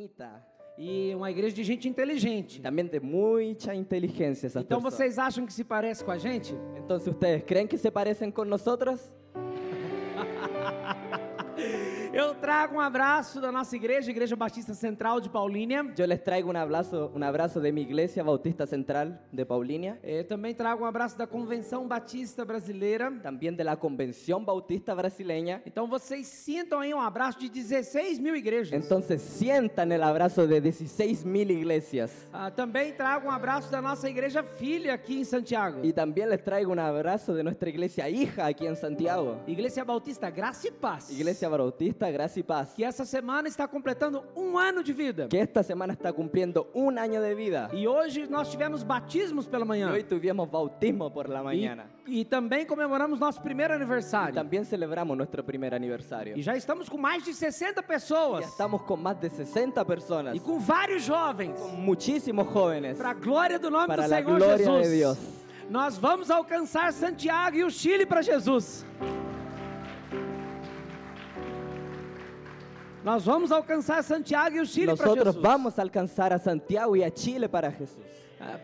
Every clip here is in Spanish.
bonita. E uma igreja de gente inteligente. También de mucha inteligencia esas Então personas. vocês acham que se parece com a gente? Entonces, ¿ustedes creen que se parecen con nosotros? Eu trago um abraço da nossa igreja, Igreja Batista Central de Paulínia. Yo les traigo un abrazo de mi iglesia Bautista Central de Paulínia. Também trago um abraço da Convenção Batista Brasileira. También de la Convención Bautista Brasileña. Então vocês sintam aí um abraço de 16 mil igrejas. Entonces sientan el abrazo de 16,000 iglesias. Também trago um abraço da nossa igreja filha aqui em Santiago. Y también les traigo un abrazo de nuestra iglesia hija aquí en Santiago. Igreja Bautista Graça e Paz. Iglesia Bautista Gracia y Paz. Que essa semana está completando um ano de vida. Que esta semana está cumpliendo un año de vida. E hoje nós tivemos batismos pela Y manhã. hoy tuvimos bautismo por la mañana. E também comemoramos nosso primeiro Y aniversário. también celebramos nuestro primer aniversario. E já estamos com mais de 60 Ya pessoas. estamos con más de 60 personas. E com vários jovens. Con muchísimos jóvenes. Para a glória do nome Para do la Senhor gloria Jesus. de Dios. Nós vamos alcançar Santiago e o Chile para Jesus. Nós vamos alcançar Santiago e o Chile para Nosotros Jesus. vamos a alcanzar a Santiago y a Chile para Jesús.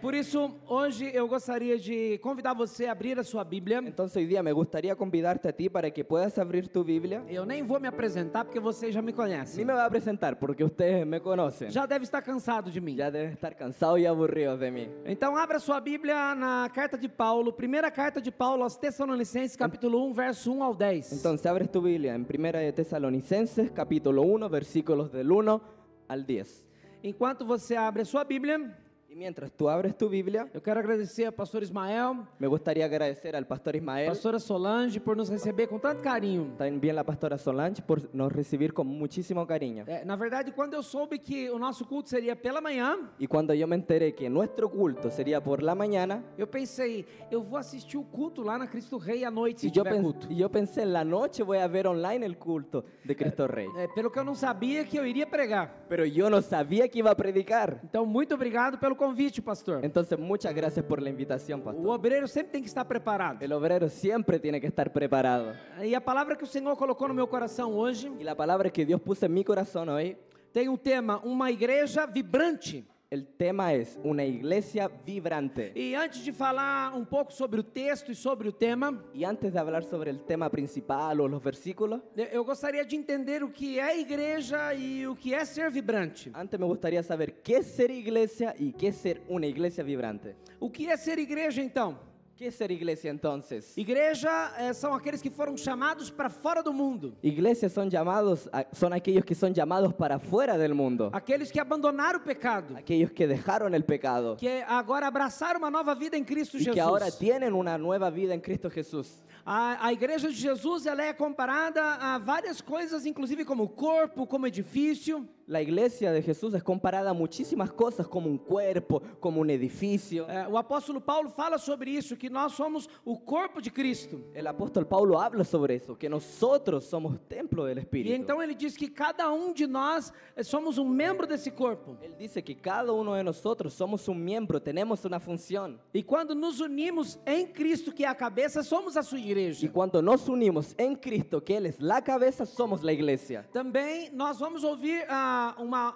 Por isso, hoje eu gostaria de convidar você a abrir a sua Bíblia. Entonces hoy día me gustaría convidarte a ti para que puedas abrir tu Biblia. Eu nem vou me apresentar porque você já me Ni conhece. me va a presentar porque ustedes me conocen. Já deve estar cansado de mim. Ya deben estar cansados y aburridos de mí. Então abra sua Bíblia na carta de Paulo, primeira carta de Paulo aos Tessalonicenses, capítulo 1, verso 1 ao 10. Entonces abres tu Biblia en 1 de Tesalonicenses, capítulo 1, versículos del 1 al 10. Enquanto você abre a sua Bíblia, Y mientras tú abres tu Biblia, eu quero agradecer ao pastor Ismael, me gustaría agradecer al pastor Ismael, pastora Solange por nos receber com tanto carinho. también la pastora Solange por nos recibir con muchísimo cariño. Na verdade, quando eu soube que o nosso culto seria pela manhã, Y cuando yo me enteré que nuestro culto sería por la mañana, eu pensei, eu vou assistir o culto lá na Cristo Rei à noite, se y yo, tiver culto. yo pensé en la noche voy a ver online el culto de Cristo Rey. Pelo que eu não sabia que eu iria pregar. Pero yo no sabía que iba a predicar. Então, muito obrigado pelo convite, pastor. Entonces muchas gracias por la invitación, O pastor. obreiro sempre tem que estar preparado. El obrero siempre tiene que estar preparado. E a palavra que o Senhor colocou no meu coração hoje Y la palabra que Dios puso en mi corazón hoy, tem um tema, uma igreja vibrante. el tema es una iglesia vibrante. E antes de falar um pouco sobre o texto e sobre o tema, Y antes de hablar sobre el tema principal o los versículos, eu gostaria de entender o que é igreja e o que é ser vibrante. antes me gustaría saber qué es ser iglesia y qué es ser una iglesia vibrante. O que é ser igreja, então? ¿Qué es ser iglesia entonces? Igreja são aqueles que foram chamados para fora do mundo. Iglesias son aquellos que son llamados para fuera del mundo. Aqueles que abandonaram o pecado. Aquellos que dejaron el pecado Que agora abraçaram uma nova vida em Cristo y Jesus. que ahora tienen una nueva vida en Cristo Jesús. A igreja de Jesus, ela é comparada a várias coisas, inclusive como corpo, como edifício. La iglesia de Jesús es comparada a muchísimas cosas, como un cuerpo, como un edificio. O apóstolo Paulo fala sobre isso, que nós somos o corpo de Cristo. El apóstol Pablo habla sobre eso, que nosotros somos templo del E Espíritu. então ele diz que cada um de nós somos um membro desse corpo. Él dice que cada uno de nosotros somos un miembro, tenemos una función. E quando nos unimos em Cristo, que é a cabeça, somos a sua Y igreja. cuando nos unimos en Cristo, que Él es la cabeza, somos la iglesia. Também nós vamos ouvir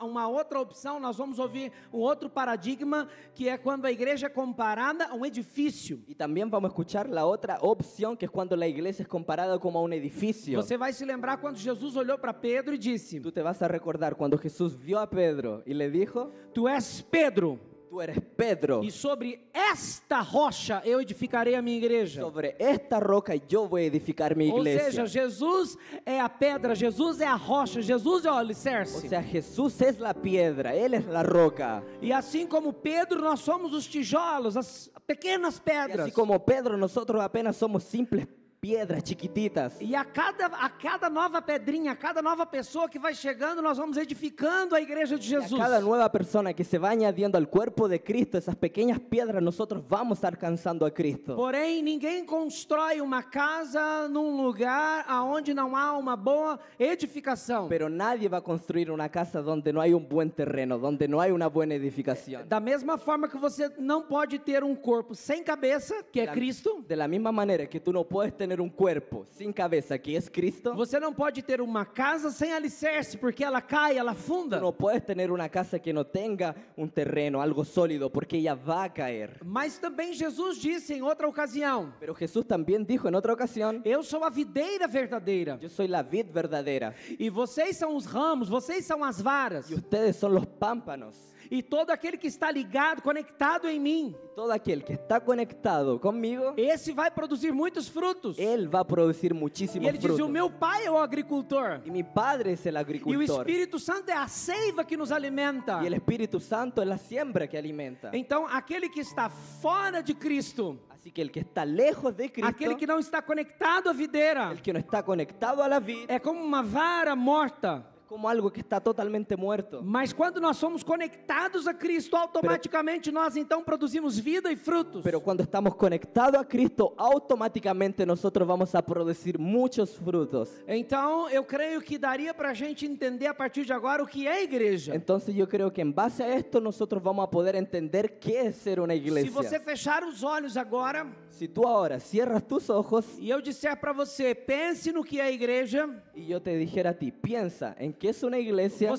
uma outra opção, nós vamos ouvir um outro paradigma, que é quando a igreja é comparada a um edifício. Y también vamos a escuchar la otra opción, que es cuando la iglesia es comparada como a un edificio. Você vai se lembrar quando Jesus olhou para Pedro e disse: Tú te vas a recordar cuando Jesús vio a Pedro y le dijo, Tu és Pedro, tú eres Pedro. e sobre esta rocha eu edificarei a minha igreja. Sobre esta roca yo voy a edificar mi Ou iglesia. seja, Jesus é a pedra, Jesus é a rocha, Jesus é o O alicerce. sea, Jesús es la piedra, Él es la roca. E assim como Pedro, nós somos os tijolos, as pequenas Y pedras. así como Pedro, nosotros apenas somos simples piedras chiquititas. E a cada nova pedrinha, a cada nova pessoa que vai chegando, nós vamos edificando a igreja de Y a Jesus. cada nueva persona que se va añadiendo al cuerpo de Cristo, esas pequeñas piedras, nosotros vamos alcanzando a Cristo. Porém, ninguém constrói uma casa num lugar aonde não há uma boa edificação. Pero nadie va a construir una casa donde no hay un buen terreno, donde no hay una buena edificación. Da mesma forma que você não pode ter um corpo sem cabeça, que é Cristo, De la misma manera que tú no puedes tener tener un cuerpo sin cabeza, que es Cristo. Você não pode ter uma casa sem alicerce, porque ela cai, ela Tú afunda. no puedes tener una casa que no tenga un terreno, algo sólido, porque ella va a caer. Mas também Jesus disse em outra ocasião: Pero Jesús también dijo en otra ocasión, eu sou a videira verdadeira, yo soy la vid verdadera e vocês são os ramos, vocês são as varas, y ustedes son los pámpanos. e todo aquele que está ligado, conectado em mim, Todo aquel que está conectado conmigo, esse vai produzir muitos frutos. él va a producir E muchísimos ele diz: o frutos. meu pai é o agricultor, Y mi Padre es el e o agricultor. Espírito Santo é a seiva que nos alimenta. Y el Espíritu Santo es la siembra que alimenta. Então, aquele que está fora de Cristo, Así que el que está lejos de Cristo, aquele que não está conectado à videira, el que no está conectado a la vid, é como uma vara morta. como algo que está totalmente muerto. Mas quando nós somos conectados a Cristo, automaticamente nós então produzimos vida e frutos. Pero cuando estamos conectados a Cristo, automáticamente nosotros vamos a producir muchos frutos. Então, eu creio que daria para a gente entender a partir de agora o que é igreja. Entonces yo creo que en base a esto nosotros vamos a poder entender qué es ser una Se iglesia. você fechar os olhos agora Si tú ahora cierras tus ojos e eu disser para você, pense no que é igreja, y yo te dijera a ti, piensa en qué es una iglesia,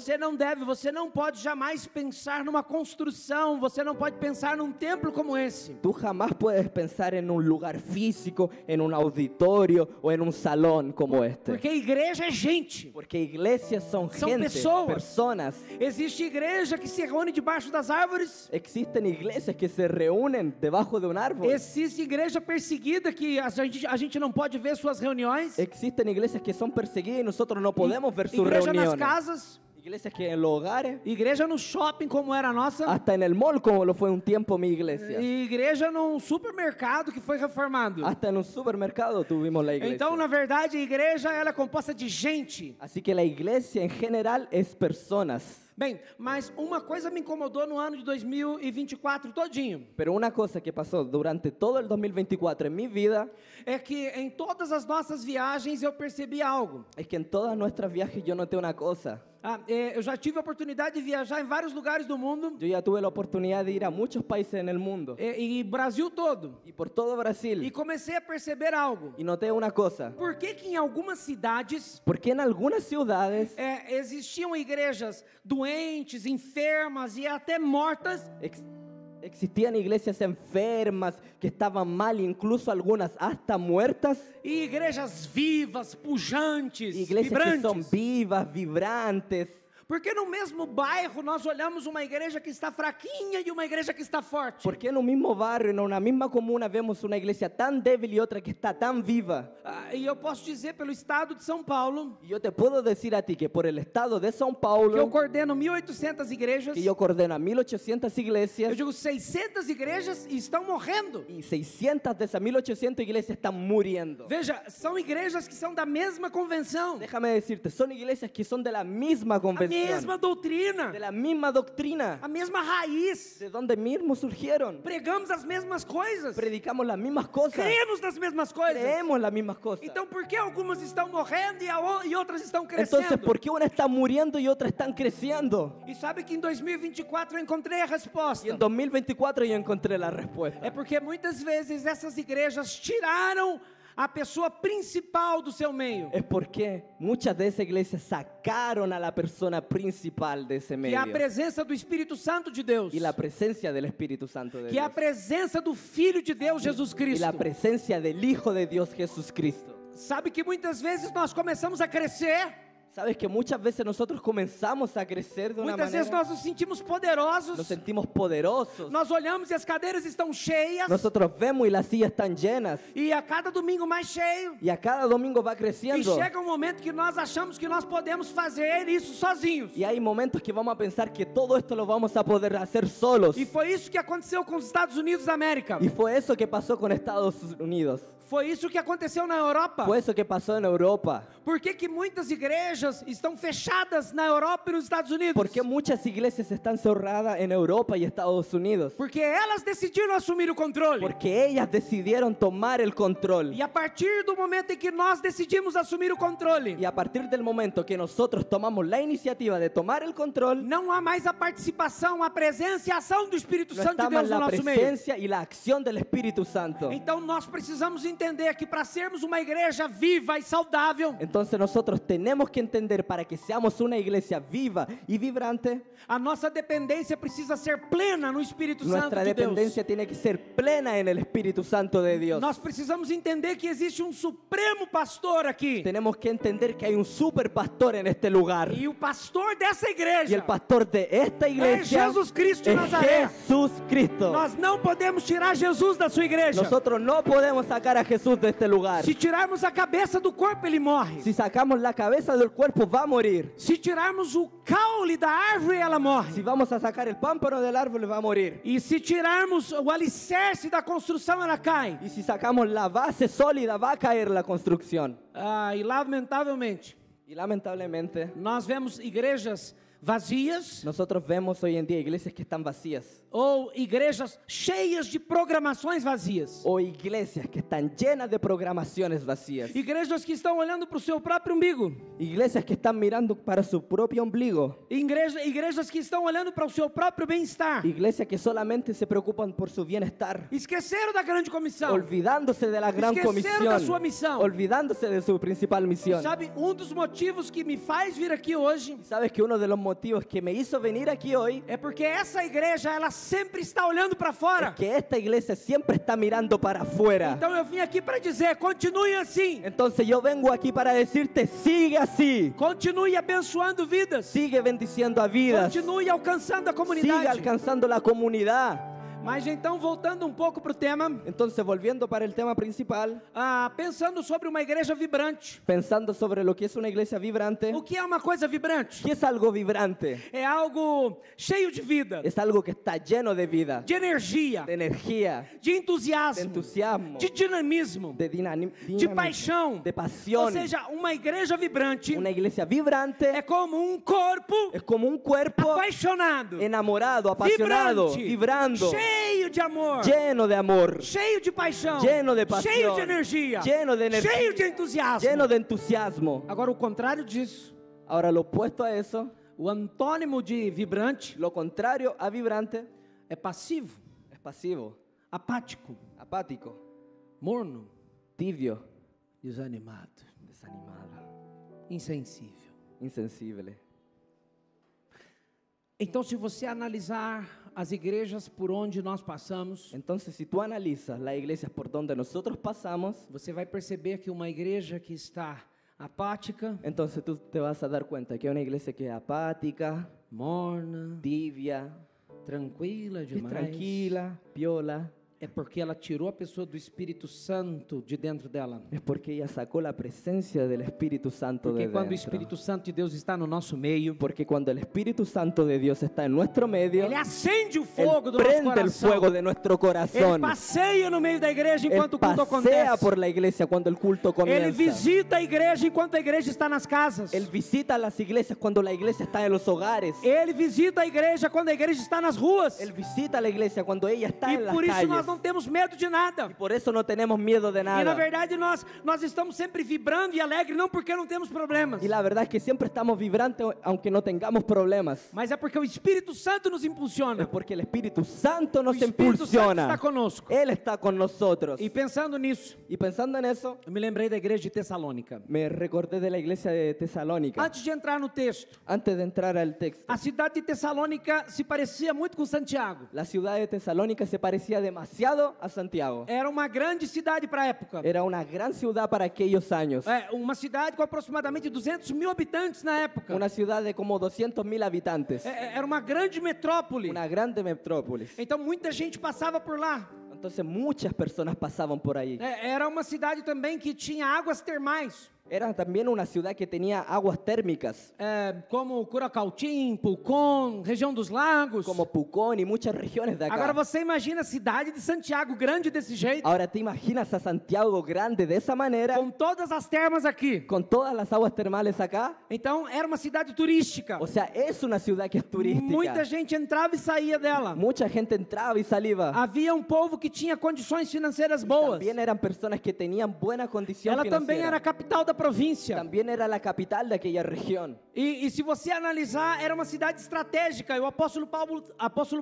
você não pode jamais pensar numa construção, você não pode pensar num templo como esse. tú jamás puedes pensar en un lugar físico, en un auditorio o en un salón como este. Porque igreja é gente. Porque iglesias son Son gente, pessoas. personas. Existe igreja que se reúne debaixo das árvores. Existen iglesias que se reúnen debajo de un árbol. Existe igreja perseguida que a gente não pode ver suas reuniões. Existen iglesias que son perseguidas y nosotros no podemos ver sus Igreja nas reuniones. casas, Iglesias que en los hogares, igreja no shopping como era a nossa, hasta en el mall como lo fue un tiempo mi iglesia. e igreja num supermercado que foi reformado. Hasta en un supermercado tuvimos la iglesia. Então, na verdade, a igreja ela é composta de gente. Así que la iglesia en general es personas. Bem, mas uma coisa me incomodou no ano de 2024 todinho. Pero una cosa que pasó durante todo el 2024 en mi vida É que em todas as nossas viagens eu percebi algo. es que en todas nuestras viajes yo noté una cosa. Eu já tive a oportunidade de viajar em vários lugares do mundo, Yo ya tuve la oportunidad de ir a muchos países en el mundo e Brasil todo. y por todo E Brasil comecei a perceber algo. y noté una cosa. Por que que em algumas cidades Porque en algunas ciudades existiam igrejas doentes, enfermas e até mortas, existían iglesias enfermas que estaban mal, incluso algunas hasta muertas. e igrejas vivas, pujantes, Iglesias que son vibrantes? vivas, vibrantes. Porque no mesmo bairro nós olhamos uma igreja que está fraquinha e uma igreja que está forte. ¿Por qué en un mismo barrio, en una misma comuna vemos una iglesia tan débil y otra que está tan viva? E eu posso dizer pelo estado de São Paulo, Y yo te puedo decir a ti que por el estado de São que eu Paulo, coordeno 1.800 igrejas, que yo coordeno a 1800 eu iglesias, digo 600 igrejas estão morrendo. y 600 de esas 1800 iglesias están muriendo. Veja, são igrejas que são da mesma convenção, Déjame decirte, son iglesias que son de la misma a convención, mesma doutrina, de la misma doctrina, a mesma raiz. de donde mismo surgieron. Pregamos as mesmas coisas, Predicamos las mismas cosas, cremos nas mesmas coisas. creemos las mismas cosas. Então, por que algumas estão morrendo e outras estão Entonces, crescendo? ¿por qué una está muriendo y otra están creciendo? E sabe que em 2024 eu encontrei a resposta. Y en 2024 yo encontré la respuesta. É porque muitas vezes essas igrejas tiraram a pessoa principal do seu meio, Es porque muchas de esas iglesias sacaron a la persona principal de ese que é medio. a presença do Espírito Santo de Deus, Y la presencia del Espíritu Santo de que é a Dios. presença do Filho de Deus, Jesus Y Cristo. la presencia del Hijo de Dios, Jesucristo. Sabe que muitas vezes nós começamos a crescer, Sabes que muchas veces nosotros comenzamos a crecer de una muitas vezes manera, nós nos sentimos poderosos, nos sentimos poderosos. nós olhamos e as cadeiras estão cheias, Nosotros vemos y las sillas están llenas. e a cada domingo mais cheio, Y a cada domingo va e creciendo. chega um momento que nós achamos que nós podemos fazer isso sozinhos. Y hay momentos que vamos a pensar que todo esto lo vamos a poder hacer solos. E foi isso que aconteceu com os Estados Unidos da América. Y fue eso que pasó con Estados Unidos. Foi isso que aconteceu na Europa. Fue eso que pasó en Europa. Por que que muitas igrejas igrejas estão fechadas na Europa e nos Estados Unidos? ¿Por qué muchas iglesias están cerradas en Europa y Estados Unidos? Porque elas decidiram assumir o controle. Porque ellas decidieron tomar el control. E a partir do momento em que nós decidimos assumir o controle, Y a partir del momento que nosotros tomamos la iniciativa de tomar el control, não há mais a participação, a presença e a ação do Espírito no Santo de está Deus más no la nosso meio. presencia y la acción del Espíritu Santo. Então nós precisamos entender que para sermos uma igreja viva e saudável, Entonces nosotros tenemos que entender, para que seamos una iglesia viva y vibrante, a nossa dependência precisa ser plena no Espírito Santo nuestra de Deus. dependencia tiene que ser plena en el Espíritu Santo de Dios. Nós precisamos entender que existe um supremo pastor aqui. Tenemos que entender que hay un super pastor en este lugar. E o pastor dessa Y igreja el pastor de esta iglesia Jesus Cristo de es Nazaré. Jesús Cristo. Nós não podemos tirar Jesus da sua igreja. Nosotros no podemos sacar a Jesús de este lugar. Se tirarmos a cabeça do corpo, ele morre. Si sacamos la cabeza del cuerpo, va a morir. Se tirarmos o caule da árvore, ela morre. Si vamos a sacar el pámpano del árbol, va a morir. E se tirarmos o alicerce da construção, ela cai. Y si sacamos la base sólida, va a caer la construcción. E lamentavelmente, Y lamentablemente, nós vemos igrejas vazias nosotros vemos hoy en día iglesias que están vacías. ou igrejas cheias de programações vazias. O iglesias que están llenas de programaciones vacías. Igrejas que estão olhando para o seu próprio umbigo. Iglesias que están mirando para su propio ombligo. Igrejas que estão olhando para o seu próprio bem-estar. Iglesias que solamente se preocupan por su bienestar. Esqueceram da grande comissão. Olvidándose de la gran Esqueceram da sua comisión. missão. Olvidándose de su principal misión. Sabe, um dos motivos que me faz vir aqui hoje Y sabes que uno de los motivos que me hizo venir aquí hoy é porque essa igreja, ela sempre está olhando para fora. es que esta iglesia siempre está mirando para afuera. Então eu vim aqui para dizer, continue assim. Entonces yo vengo aquí para decirte, sigue así. Continue abençoando vidas. Sigue bendiciendo a vidas. Continue alcançando a Sigue comunidade. alcanzando la comunidad. Mas então, voltando um pouco para o tema, Entonces, volviendo para el tema principal, pensando sobre uma igreja vibrante. pensando sobre lo que es una iglesia vibrante, O que é uma coisa vibrante? ¿qué es algo vibrante? É algo cheio de vida, Es algo que está lleno de vida, de energia, de energía, de de entusiasmo, entusiasmo, de dinamismo, de de dinamismo, paixão. de Ou pasión. seja, uma igreja vibrante Una iglesia vibrante é como um corpo es como un cuerpo apaixonado, enamorado, apasionado, vibrante, vibrando, cheio de amor, lleno de amor, cheio de paixão, lleno de pasión, cheio de energia, lleno de energía, cheio de entusiasmo. lleno de entusiasmo. Agora, o contrário disso, Ahora, lo opuesto a eso, o antônimo de vibrante lo contrario a vibrante, é passivo, es pasivo, apático, apático, morno, tibio, desanimado, desanimado, insensível. insensible. Então, se você analisar as igrejas por onde nós passamos, Entonces, si tú analizas las iglesias por donde nosotros pasamos, você vai perceber que uma igreja que está apática, entonces tú te vas a dar cuenta que es una iglesia que es apática, morna, tibia, tranquila que es demais, tranquila, piola, é porque ela tirou a pessoa do Espírito Santo de dentro dela. es porque ella sacó la presencia del Espíritu Santo Porque de quando o dentro. Espírito Santo de Deus está no nosso meio, Porque cuando el Espíritu Santo de Dios está en nuestro medio, ele acende o Él fogo do nosso prende el coração. fuego de nuestro Ele corazón. passeia no meio da igreja Él enquanto o culto pasea acontece. por la iglesia cuando el culto Ele comienza. visita a igreja enquanto a igreja está nas casas. Él visita las iglesias cuando la iglesia está en los hogares. Ele visita a igreja quando a igreja está nas ruas. Él visita la iglesia cuando ella está E en las por isso calles. nós não temos medo de nada. Y por eso no tenemos miedo de E na nada. verdade nós estamos sempre vibrando e alegres, não porque não temos problemas, Y la verdad es que siempre estamos vibrantes aunque no tengamos problemas. mas é porque o Espírito Santo nos impulsiona. Es porque el Espíritu Santo O nos Espírito Santo impulsiona. está conosco. Él está con nosotros. E pensando nisso, Y pensando en eso, eu me lembrei da igreja de Tessalônica. me recordé de la iglesia de Tesalónica. Antes de entrar no texto, Antes de entrar al texto, a cidade de Tessalônica se parecia muito com Santiago. la ciudad de Tesalónica se parecía demasiado a Santiago. Era uma grande cidade para a época. Era una gran ciudad para aquellos años. Uma cidade com aproximadamente 200.000 habitantes na época. Una ciudad de como 200.000 habitantes. Era uma grande metrópole. Una grande metrópolis. Então muita gente passava por lá. Entonces muchas personas pasaban por ahí. Era uma cidade também que tinha águas termais. Era también una ciudad que tenía aguas térmicas, como Curacautim, Pulcón, região dos lagos. como Pucón y muchas regiones de Agora acá. você imagina a cidade de Santiago grande desse jeito, Ahora te imaginas a Santiago grande de esa manera, com todas as termas aqui. con todas las aguas termales acá. Então era uma cidade turística. O sea, es una ciudad que es turística. Muita gente entrava e saía dela. Mucha gente entraba y salía. Havia um povo que tinha condições financeiras boas. También eran personas que tenían buena condición Ela também financiera. era a capital da província. También era la capital de aquella región. E se você analisar, era uma cidade estratégica. E o apóstolo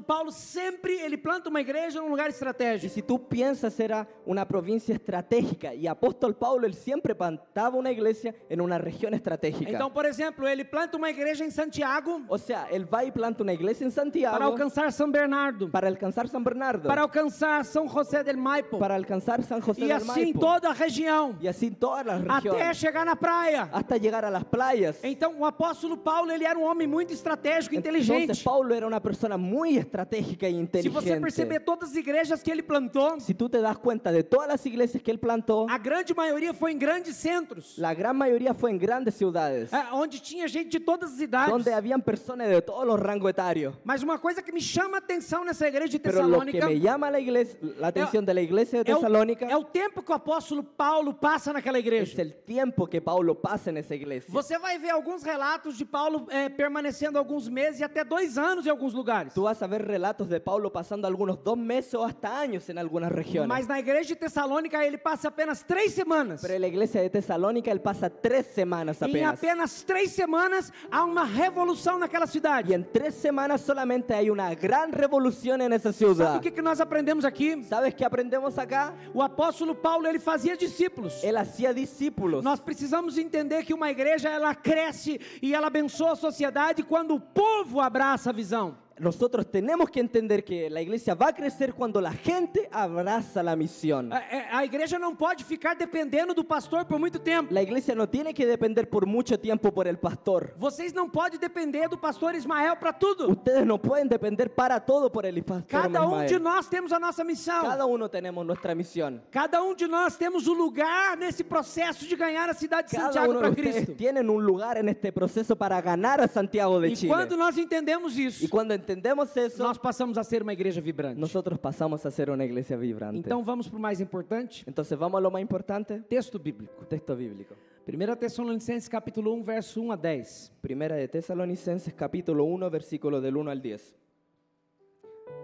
Paulo sempre ele planta uma igreja num lugar Y estratégico. si tú piensas, era una provincia estratégica. Y apóstol Pablo, él siempre plantaba una iglesia en una región estratégica. Então, por exemplo, ele planta uma igreja em Santiago O sea, él va y planta una iglesia en para Santiago alcançar São Bernardo, para alcanzar San Bernardo, para alcançar São José del Maipo, para alcanzar San José e del assim Maipo, toda a região, y así todas las até regiones, chegar na praia. hasta llegar a las playas. Então, o apóstolo Paulo ele era um homem muito estratégico, Entonces inteligente. Paulo era una persona muy estratégica e Se você perceber inteligente. todas as igrejas que ele plantou, Si tú te das cuenta de todas las iglesias que él plantó, a grande maioria foi em grandes centros, la gran mayoría fue en grandes ciudades, onde tinha gente de todas as idades. donde habían personas de todos los rangos etarios. Mas uma coisa que me chama a atenção nessa igreja de Pero lo que Tessalônica me llama la atención de la iglesia de é Tesalónica o tempo que o apóstolo Paulo passa naquela es igreja. el tiempo que Paulo pasa en esa iglesia. Você vai ver alguns relatos de Paulo permanecendo alguns meses e até 2 anos em alguns lugares. Tú vas a ver relatos de Paulo pasando algunos 2 meses o hasta años en algunas regiones. Mas na igreja de Tessalônica ele passa apenas 3 semanas. Pero en la iglesia de Tesalónica él pasa 3 semanas Em apenas. apenas 3 semanas há uma revolução naquela Y cidade. en 3 semanas solamente hay una gran revolución en esa Sabe ciudad. o que nós aprendemos aqui? ¿Sabes qué aprendemos acá? O apóstolo Paulo ele fazia discípulos. Él hacía discípulos. Nós precisamos entender que uma igreja ela cresce e ela abençoa a sociedade quando o povo abraça a visão. Nosotros tenemos que entender que la iglesia va a crecer cuando la gente abraza la misión. A igreja não pode ficar dependendo do pastor por muito tempo. La iglesia no tiene que depender por mucho tiempo por el pastor. Vocês não podem depender do pastor Ismael para tudo. Ustedes no pueden depender para todo por el pastor Cada um Ismael. de nós temos a nossa missão. Cada uno tenemos nuestra misión. Cada um de nós temos o lugar nesse processo de ganhar a cidade de Cada Santiago uno de para ustedes Cristo. tienen un lugar en este proceso para ganar a Santiago de E Chile. quando nós entendemos isso, Y cuando entendemos eso, nós passamos a ser uma igreja vibrante. nosotros pasamos a ser una iglesia vibrante. Então vamos para o mais importante, Entonces vamos a lo más importante, texto bíblico. texto bíblico. 1 Tessalonicenses capítulo 1, verso 1 a 10. Primera de Tesalonicenses capítulo 1, versículo del 1 al 10.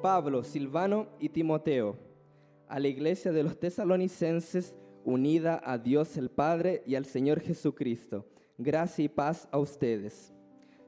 Pablo, Silvano y Timoteo, a la iglesia de los tesalonicenses, unida a Dios el Padre y al Señor Jesucristo, gracia y paz a ustedes.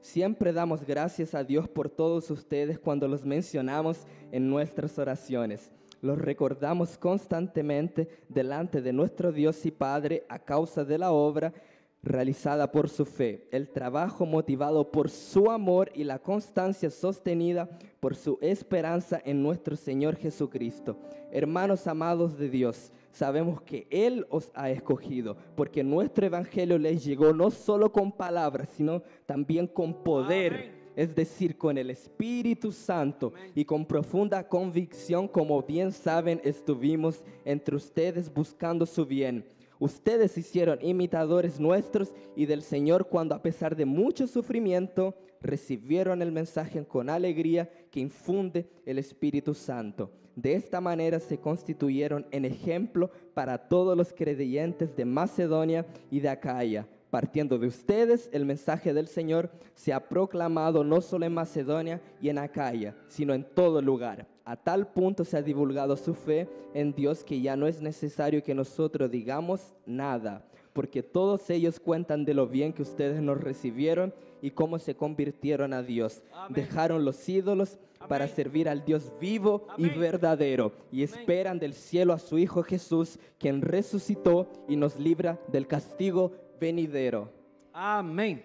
Siempre damos gracias a Dios por todos ustedes cuando los mencionamos en nuestras oraciones. Los recordamos constantemente delante de nuestro Dios y Padre a causa de la obra realizada por su fe, el trabajo motivado por su amor y la constancia sostenida por su esperanza en nuestro Señor Jesucristo. Hermanos amados de Dios, sabemos que Él os ha escogido, porque nuestro evangelio les llegó no solo con palabras, sino también con poder. Amén. Es decir, con el Espíritu Santo y con profunda convicción, como bien saben, estuvimos entre ustedes buscando su bien. Ustedes se hicieron imitadores nuestros y del Señor cuando a pesar de mucho sufrimiento recibieron el mensaje con alegría que infunde el Espíritu Santo. De esta manera se constituyeron en ejemplo para todos los creyentes de Macedonia y de Acaya. Partiendo de ustedes, el mensaje del Señor se ha proclamado no solo en Macedonia y en Acaya, sino en todo lugar. A tal punto se ha divulgado su fe en Dios que ya no es necesario que nosotros digamos nada, porque todos ellos cuentan de lo bien que ustedes nos recibieron y cómo se convirtieron a Dios. Amén. Dejaron los ídolos para Amén. servir al Dios vivo y Amén. verdadero y Amén. esperan del cielo a su Hijo Jesús, quien resucitó y nos libra del castigo venidero. Amém.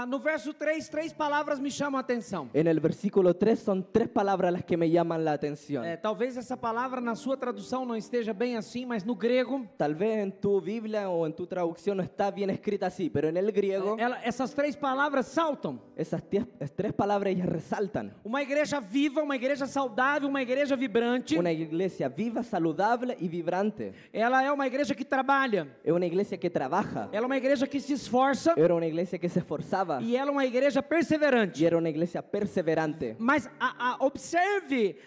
No verso 3, 3 palavras me chamam a atenção. En el versículo 3 son 3 palabras las que me llaman la atención. Talvez essa palavra na sua tradução não esteja bem assim, mas no grego, Tal vez en tu Biblia o en tu traducción no está bien escrita así, pero en el griego essas 3 palavras saltam. esas 3 palabras ellas resaltan. Uma igreja viva, uma igreja saudável, uma igreja vibrante. Una iglesia viva, saludable y vibrante. Ela é uma igreja que trabalha. Es una iglesia que trabaja. Ela é uma igreja que se esforça. Era una iglesia que se esforzaba. E ela é uma igreja perseverante. Y era una iglesia perseverante. Mas observe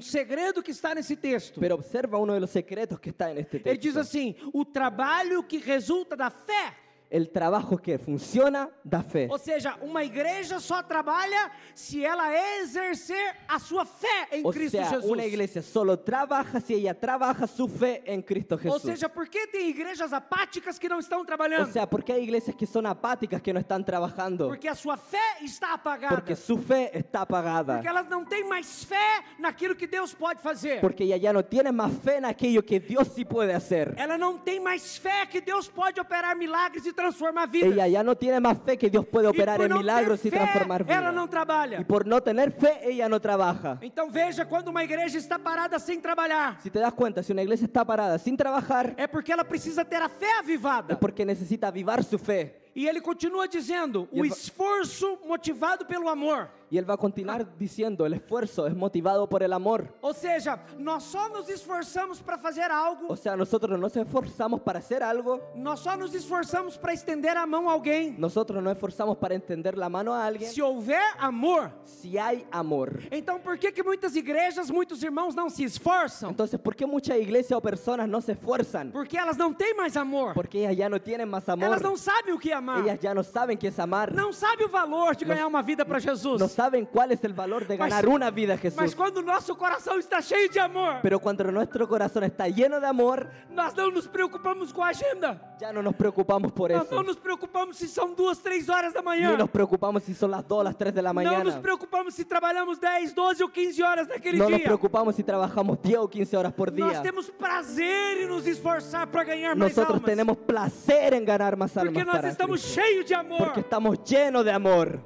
segredo que está nesse texto. Pero observa uno de los secretos que está en este Ele diz texto. assim: o trabalho que resulta da fé. El trabajo que funciona da fe. Ou seja, uma igreja só trabalha se ela exercer a sua fé em O Cristo sea, Jesus. una iglesia solo trabaja si ella trabaja su fe en Cristo Ou Jesús. seja, por que tem igrejas apáticas que não estão O trabalhando? sea, porque hay iglesias que son apáticas, que no están trabajando. Porque a sua fé está apagada. Porque su fe está apagada. Porque elas não têm mais fé naquilo que Deus pode fazer. Porque ella ya no tiene más fe en aquello que Dios sí puede hacer. Ela não tem mais fé que Deus pode operar milagres e transformar vidas. Ella ya no tiene más fe que Dios puede E operar por en não milagros ter y transformar fé, ela não vidas. trabalha. Y por no tener fe, ella no trabaja. Então veja, quando uma igreja está parada sem trabalhar, Si te das cuenta, si una iglesia está parada sin trabajar, é porque ela precisa ter a fé avivada. es porque necesita avivar su fe. E ele continua dizendo, o esforço motivado pelo amor. Y él va a continuar diciendo, el esfuerzo es motivado por el amor. Ou seja, nós só nos esforçamos para fazer algo, O sea, nosotros no nos esforzamos para hacer algo, nós só nos esforçamos para estender a mão a alguém, nosotros nos esforzamos para extender la mano a alguien, se houver amor. si hay amor. Então por que muitas igrejas, muitos irmãos não se esforçam? Entonces, ¿por qué muchas iglesias o personas no se esfuerzan? Porque elas não têm mais amor. Porque ellas ya no tienen más amor. Elas não sabem o que é amar. Ellas ya no saben qué es amar. Não sabem o valor de ganhar uma vida para Jesus. No saben cuál es el valor de ganar Mas- una vida a Mas Jesús. quando o nosso coração está cheio de amor, Pero cuando nuestro corazón está lleno de amor, nós não nos preocupamos com a agenda. ya no nos preocupamos por Nós eso. não nos preocupamos se são 2, 3 horas da manhã. Ni nos preocupamos si son las 2 o las 3 de la Não nos mañana. preocupamos se trabalhamos 10, 12 ou 15 horas naquele No nos dia. preocupamos si trabajamos 10 o 15 horas por Nós día. temos prazer em nos esforçar para ganhar mais Nosotros almas. tenemos placer en ganar más Porque almas nós para estamos Cristo. cheios de amor. Porque estamos llenos de amor.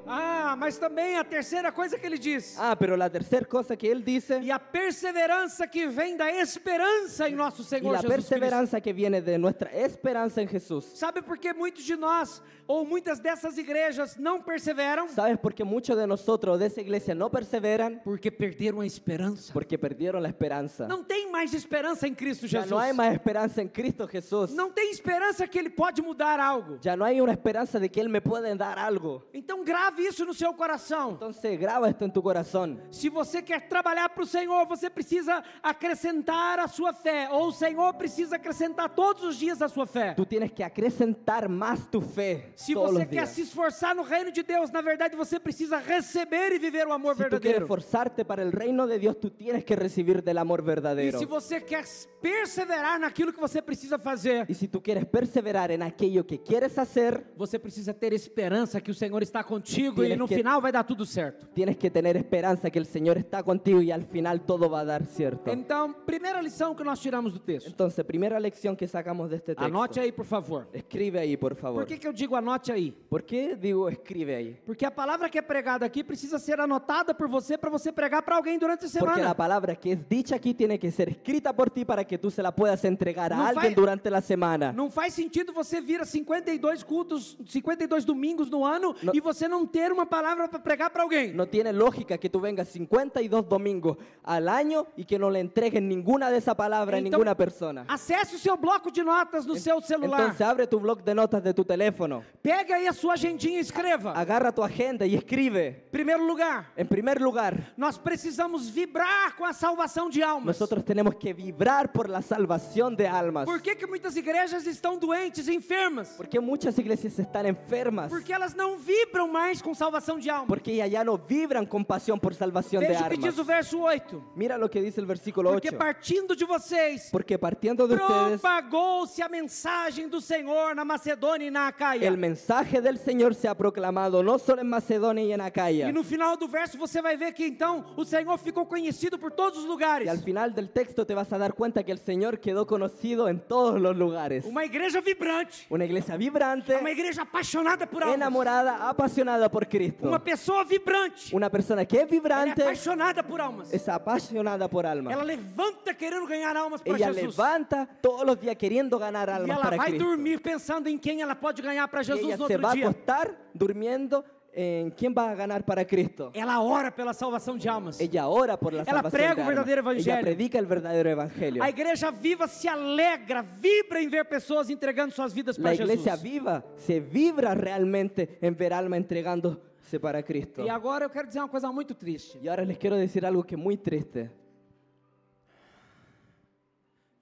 Mas também a terceira coisa que ele diz. Pero la tercera cosa que él dice, E a perseverança que vem da esperança em nosso y Senhor la Jesus Cristo. perseverancia que viene de nuestra esperanza en Jesús. Sabe por que muitos de nós, ou muitas dessas igrejas, não perseveram? ¿Sabes por qué muchos de nosotros de esa iglesia no perseveran? Porque perderam a esperança. Porque perdieron la esperanza. Não tem mais esperança em Cristo Ya Jesus. no hay más esperanza en Cristo Jesús. Não tem esperança que Ele pode mudar algo. Ya no hay una esperanza de que Él me puede dar algo. Então grave isso no seu coração. Entonces graba esto en tu corazón. Se você quer trabalhar para o Senhor, você precisa acrescentar a sua fé. Ou o Senhor precisa acrescentar todos os dias a sua fé. Tú tienes que acrecentar más tu fe Se todos você los quer días. se esforçar no reino de Deus, na verdade você precisa receber e viver o amor Si tú quieres verdadeiro. esforzarte para el reino de Dios, tú tienes que recibir del amor E verdadero. se você quer perseverar naquilo que você precisa fazer, Y si tú quieres perseverar en aquello que quieres hacer, você precisa ter esperança que o Senhor está contigo e Tienes no que- final vai dar tudo certo. tienes que tener esperanza que el Señor está contigo y al final todo va a dar cierto. Então, primeira lição que nós tiramos do texto. Entonces, primera lección que sacamos de este texto. Anote aí, por favor. Escribe ahí, por favor. Por que eu digo anote aí? ¿Por qué digo escribe ahí? Porque a palavra que é pregada aqui precisa ser anotada por você para você pregar para alguém durante a Porque semana. la palabra que es dicha aquí tiene que ser escrita por ti para que tú se la puedas entregar a No alguien faz- durante la semana. Não faz sentido você vir a 52 cultos, 52 domingos no ano No- e você não ter uma palavra para pregar para alguém. No tiene lógica que tú vengas 52 domingos al año y que no le entregues ninguna de esa palabra a Então, ninguna persona. Acesse o seu bloco de notas no seu celular. Entonces abre tu blog de notas de tu teléfono, Pega aí a sua agendinha e escreva. agarra tu agenda y escribe. Primeiro lugar, En primer lugar, nós precisamos vibrar com a salvação de almas. nosotros tenemos que vibrar por la salvación de almas. Por que muitas igrejas estão doentes, enfermas? Porque muchas iglesias están enfermas. Porque elas não vibram mais com salvação de almas. Porque ellas ya no vibran con pasión por salvación de Veja o que diz o armas. verso 8. Mira lo que dice el versículo Porque 8. partindo de vocês, Porque partiendo de ustedes, propagou-se a mensagem do Senhor na Macedônia e na Acaia. el mensaje del Señor se ha proclamado no solo en Macedonia y en Acaya. E no final do verso você vai ver que então o Senhor ficou conhecido por todos os lugares. Y al final del texto te vas a dar cuenta que el Señor quedó conocido en todos los lugares. Uma igreja vibrante, Una iglesia vibrante, uma igreja apaixonada por almas, enamorada, apasionada por Cristo. uma pessoa vibrante, Una persona que es ela é vibrante, apaixonada por almas. es apasionada por alma. Ela levanta querendo ganhar almas para Ella Jesus. levanta todos los días queriendo ganar E almas ela para vai Cristo. dormir pensando em quem ela pode ganhar para Y Jesus ella no se outro va a dia. acostar durmiendo en quién va a ganar para Cristo. Ela ora pela salvação de almas. Ella ora por la Ela salvación prega de o almas. verdadeiro Ella evangelho. predica el verdadero evangelio. A igreja viva se alegra, vibra em ver pessoas entregando suas vidas La para iglesia Jesus. viva se vibra realmente en ver alma entregándose para Cristo. E agora eu quero dizer uma coisa muito triste. Y ahora les quiero decir algo que es muy triste.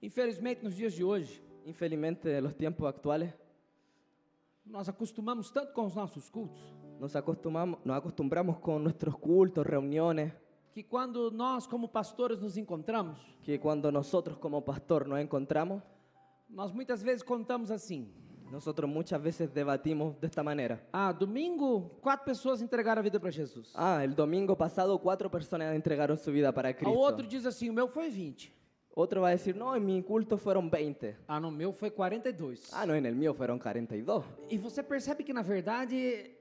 Infelizmente, nos dias de hoje, Infelizmente, en los tiempos actuales, nós acostumamos tanto com os nossos cultos, nos acostumbramos con nuestros cultos, reuniones, que quando nós, como pastores, nos encontramos, que cuando nosotros como pastor nos encontramos, nós muitas vezes contamos assim: nosotros muchas veces debatimos de esta manera. ah, domingo, 4 pessoas entregaram a vida para Jesus. El domingo pasado 4 personas entregaron su vida para O Cristo. outro diz assim: o meu foi 20. Otro va a decir, no, en mi culto fueron 20. Ah, no meu foi 42. No, en el mío fueron 42. E você percebe que, na verdade,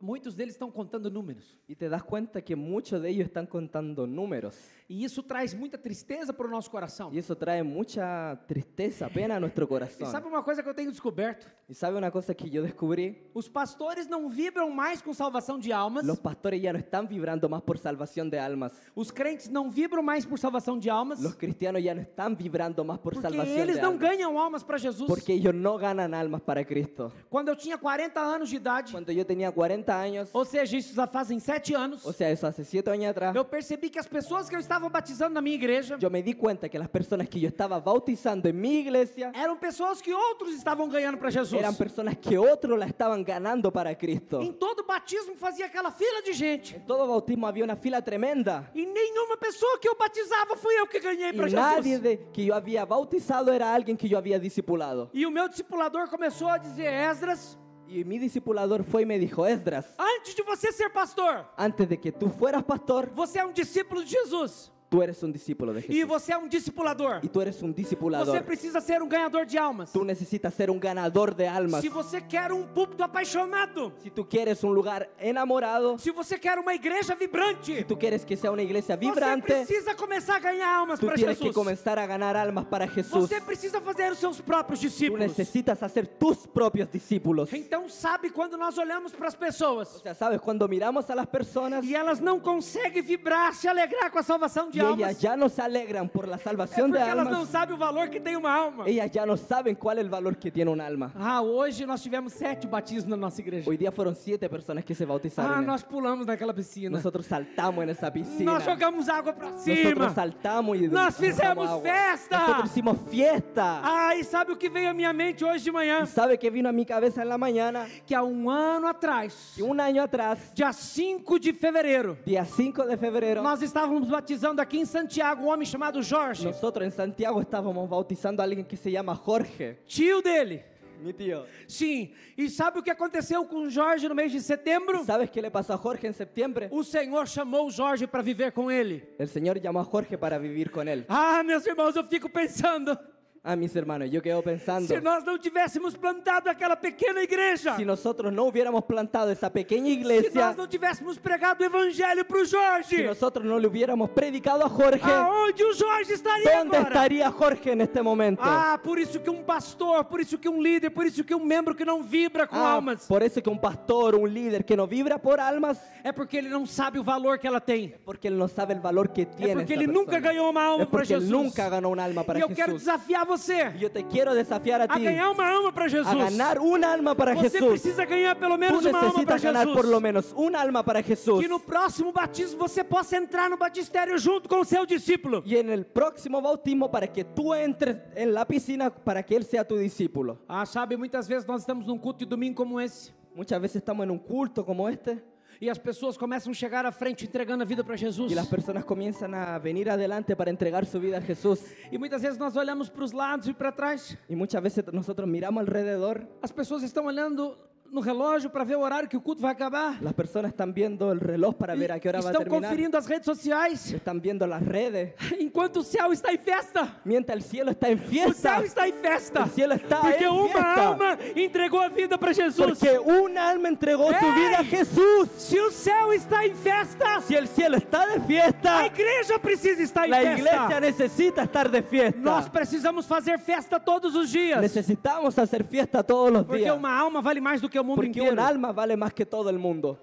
muitos deles estão contando números. Y te das cuenta que muchos de ellos están contando números. E isso traz muita tristeza para o nosso coração. Y eso trae mucha tristeza, pena a nuestro E corazón. sabe uma coisa que eu tenho descoberto? Y sabe una cosa que yo descubrí, Os pastores não vibram mais com salvação de almas. los pastores ya no están vibrando más por salvación de almas. Os crentes não vibram mais por salvação de almas. Los cristianos ya no están vibrando más por Porque salvación eles de não almas. ganham almas para Jesus. Porque ellos no ganan almas para Cristo. Quando eu tinha 40 anos de idade, Cuando yo tenía 40 años, ou seja, isso já fazem 7 anos, o sea, eso hace 7 años atrás, eu percebi que as pessoas que eu estava batizando na minha igreja yo me di cuenta que las personas que yo estaba bautizando en mi iglesia eram pessoas que outros estavam ganhando para Jesus. eran personas que otros la estaban ganando para Cristo. Em todo batismo fazia aquela fila de gente. En todo bautismo había una fila tremenda. E nenhuma pessoa que eu batizava fui eu que ganhei Y para nadie Jesus. que yo había bautizado era alguien que yo había discipulado. E o meu discipulador começou a dizer: Esdras, Y mi discipulador fue y me dijo, Esdras, antes de você ser pastor, antes de que tú fueras pastor, você é um discípulo de Jesus. tú eres un discípulo de E Jesús. você é um discipulador. Y tú eres un Você discipulador. precisa ser um ganhador de almas. Tú necesitas ser un ganador de almas. Se você quer um púlpito apaixonado, Si tú quieres un lugar enamorado, se você quer uma igreja vibrante, si tú quieres que sea una iglesia você vibrante, precisa começar a ganhar almas tú para tienes que Jesus. comenzar a ganar almas para Jesús. Você precisa fazer os seus próprios Tú discípulos. necesitas hacer tus propios discípulos. Então, sabe quando nós olhamos para as pessoas O sea, sabes, cuando miramos a las personas e elas não conseguem vibrar, se alegrar com a salvação de y almas, ellas ya no se alegran por la é salvación de porque elas não almas, sabem o valor que tem uma alma. ellas ya no saben cuál es el valor que tiene un alma. Ah, hoje nós tivemos 7 batismos na nossa igreja. Hoy día fueron 7 personas que se Ah, bautizaron. nós pulamos naquela piscina. Nosotros saltamos en esa piscina. Nós jogamos água para Nosotros cima. saltamos y Nós derramamos fizemos agua. festa. Nosotros hicimos fiesta. Ah, e sabe o que veio à minha mente hoje de manhã? ¿Y sabe qué vino a mi cabeza en la mañana? Que há um ano atrás, Que un año atrás, dia 5 de fevereiro, día 5 de febrero, nós estávamos batizando aqui em Santiago um homem chamado Jorge, nosotros en Santiago estábamos bautizando a alguien que se llama Jorge, tio dele. mi tío. Sim, e sabe o que aconteceu com Jorge no mês de setembro? ¿Sabes qué le pasó a Jorge en septiembre? O Senhor chamou o Jorge para viver com ele. El Señor llamó a Jorge para vivir con él. Ah, meus irmãos, eu fico pensando, Ah, mis hermanos, yo quedo pensando, se nós não tivéssemos plantado aquela pequena igreja, si nosotros no hubiéramos plantado esa pequeña se iglesia, nós não tivéssemos pregado o evangelho para o si Jorge, nosotros no le hubiéramos predicado a Jorge, aonde o Jorge estaria ¿dónde agora? estaría Jorge en este momento? Ah, por isso que um pastor, por isso que um líder, por isso que um membro que não vibra com almas, Por eso que un pastor, un líder que no vibra por almas, é porque ele não sabe o valor que ela tem. porque él no sabe el valor que É tiene porque esa ele nunca persona. ganhou uma alma Es para porque él Jesus. nunca ganó un alma para E eu quero Jesús. desafiar você Y yo te quiero desafiar a a ti ganhar uma alma para Jesus. a ganar un alma para Você Jesús. precisa ganhar pelo Tú menos uma alma para necesitas ganar Jesus. por lo menos un alma para Jesús. Que no próximo batismo você possa entrar no batistério junto com o seu discípulo. Y en el próximo bautismo para que tú entres en la piscina para que él sea tu discípulo. Ah, sabe, muitas vezes nós estamos num culto de domingo como esse. Muchas veces estamos en un culto como este E as pessoas começam a chegar à frente entregando a vida para Jesus. Y las personas comienzan a venir adelante para entregar su vida a Jesús. E muitas vezes nós olhamos para os lados e para trás. Y muchas veces nosotros miramos alrededor. As pessoas estão olhando no relógio para ver o horário que o culto vai acabar. Las personas están viendo el reloj para ver a qué hora va a Estão terminar. conferindo as redes sociais. Están viendo las redes. Enquanto o céu está em festa. Mientras el cielo está en O fiesta. céu está em festa. El cielo está Porque en uma fiesta. alma entregou a vida para Jesus. Porque un alma entregó su ¡Ey! vida a Jesús. Se o céu está em festa, Si el cielo está de a fiesta, igreja precisa estar em la festa. iglesia necesita estar de Nós fiesta. precisamos fazer festa todos os dias. Necesitamos hacer fiesta todos los Porque días. uma alma vale mais do que o mundo Porque inteiro. un alma vale más que todo el mundo.